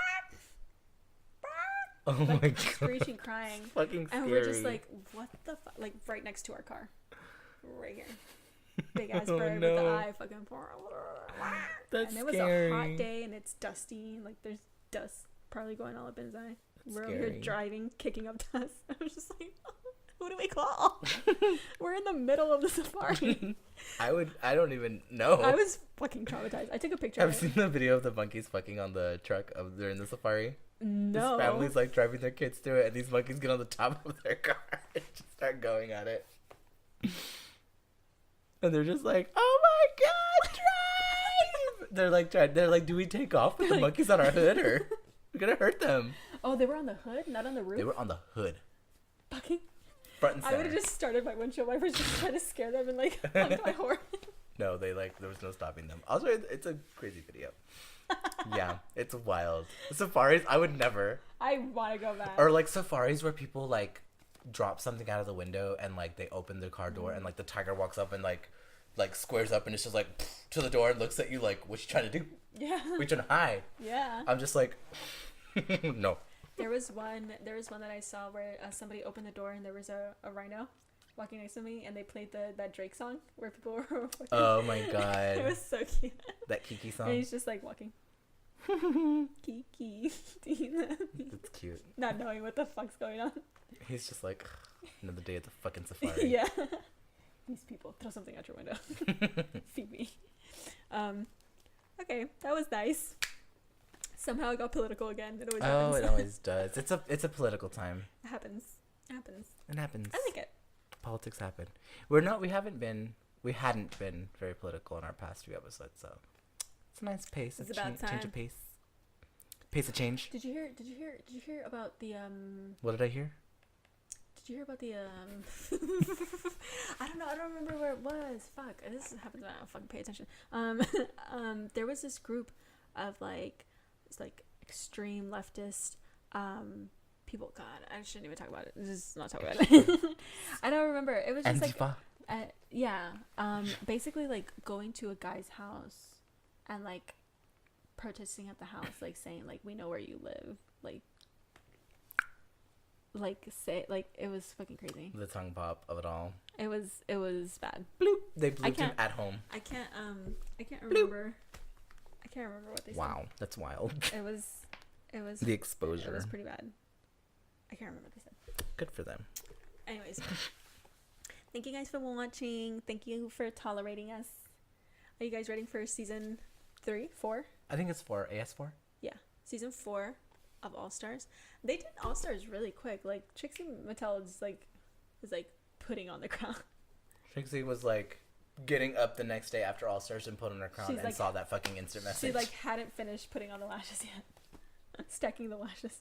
Oh Like, my god. screeching, crying. It's fucking scary. And we're just like, what the fuck? Like, right next to our car. Right here. Big ass Oh, bird no. with the eye fucking. That's And it was scary. a hot day and it's dusty. Like, there's dust probably going all up in his eye. That's We're over scary. here driving, kicking up dust. I was just like, who do we call? We're in the middle of the safari. I don't even know. I was fucking traumatized. I took a picture Have of you it. seen the video of the monkeys fucking on the truck of during the safari? No. This family's like driving their kids through it, and these monkeys get on the top of their car and just start going at it. And they're just like, "Oh my god, drive!" They're like, "Do we take off with the monkeys on our hood, or we're gonna hurt them?" Oh, they were on the hood, not on the roof? They were on the hood, Fucking. front and I center. would have just started my windshield wipers just trying to scare them and like honk my horn. No, there was no stopping them. Also, it's a crazy video. Yeah, it's wild. Safaris, I would never. I want to go back. Or like safaris where people like drop something out of the window and like they open their car door and like the tiger walks up and like squares up and it's just like to the door and looks at you like, what you trying to do? Yeah. What you trying to hide? Yeah. I'm just like, no. There was one that I saw where somebody opened the door and there was a rhino walking next to me and they played that Drake song where people were walking. Oh my It god. was so cute. That Kiki And song. he's just like walking. Kiki. That's cute. Not knowing what the fuck's going on. He's just like, another day at the fucking safari. Yeah. These people, throw something out your window. Feed me. Okay, that was nice. Somehow it got political again. It always Oh, happens. it always does. It's a political time. It happens. It happens. I like it. Politics happen. We hadn't been very political in our past few episodes, so it's a nice pace. It's a about change time. of pace. Pace of change. Did you hear about the What did I hear? Did you hear about the I don't know. I don't remember where it was. Fuck. This happens when I don't fucking pay attention. There was this group of it's like extreme leftist people. God, I shouldn't even talk about it. Just not talk about it. I don't remember. It was just Antifa. yeah. Basically like going to a guy's house and like protesting at the house, like saying like, we know where you live, say it was fucking crazy. The tongue pop of it all. It was bad. Bloop. They blooped him can't- at home. I can't remember. I can't remember what they Wow, that's wild. said. It was The it exposure. was pretty bad. I can't remember what they said. Good for them. Anyways, thank you guys for watching. Thank you for tolerating us. Are you guys ready for season 4? I think it's 4. AS4. Yeah, season 4 of All Stars. They did All Stars really quick. Like Trixie Mattel is like putting on the crown. Trixie was like getting up the next day after All Stars and put on her crown She's and like- saw that fucking instant message. She hadn't finished putting on the lashes yet. Stacking the lashes.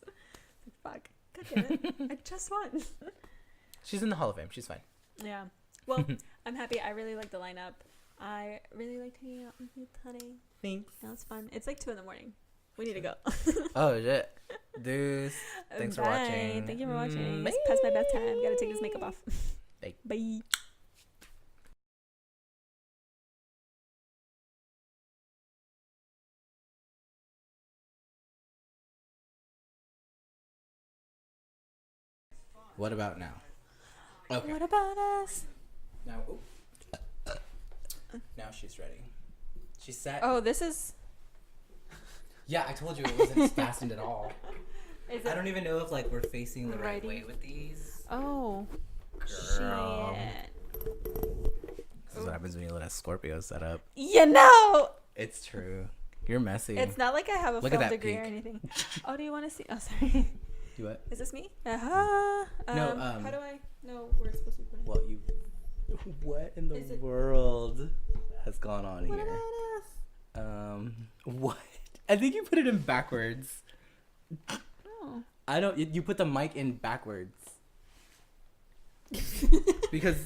Fuck. God damn it. I just won. She's in the Hall of Fame. She's fine. Yeah. Well, I'm happy. I really like the lineup. I really liked hanging out with you today. Thanks. That was fun. It's like 2 a.m. We need to go. Oh shit. Deuce. Thanks for Bye. watching. Thank you for watching. Bye. It's past my bedtime. Gotta take this makeup off. Bye. Bye. What about now? Okay. What about us? Now, now she's ready. She sat. Oh, this is. Yeah, I told you it wasn't fastened at all. Is I don't even know if we're facing the right Writing? way with these. Oh. Girl. Shit. This is what happens when you let a Scorpio set up. You know. It's true. You're messy. It's not like I have a Look at film that degree or peak. anything. Oh, do you want to see? Oh, sorry. Do what? Is this me? Uh-huh. No, How do I know we're supposed to be putting Well, you. What in the Is it- world has gone on What here? about us? What? I think you put it in backwards. Oh. I don't. You put the mic in backwards. Because.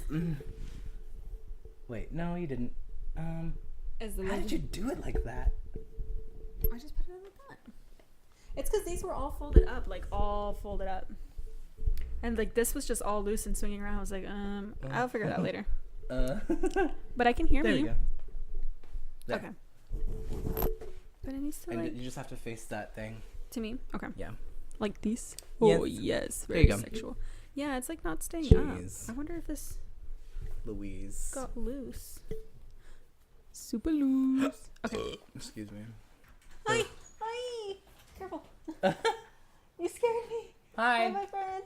Wait, no, you didn't. Is the How did you do it like that? I just put it like that. It's because these were all folded up, like all folded up. And like this was just all loose and swinging around. I was like, I'll figure it out later. But I can hear There me. we go. There. Okay. But it needs to And like you just have to face that thing. to me. Okay. Yeah. Like these. Yes. Oh yes, There you very go. sexual. Yeah, it's like not staying Jeez. up. I wonder if this Louise. got loose. Super loose. Okay. Excuse me. Hi. Hi. Careful. You scared me. Hi. Hi, my friend.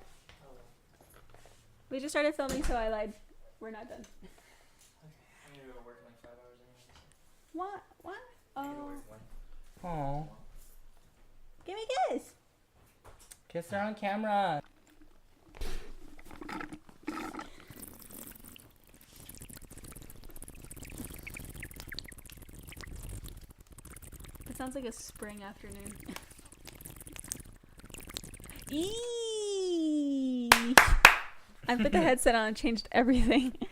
We just started filming, so I lied. We're not done. I'm gonna go work in like 5 hours anyway. What? What? Oh. Aw. Give me a kiss. Kiss her on camera. It sounds like a spring afternoon. Eee! I put the headset on and changed everything.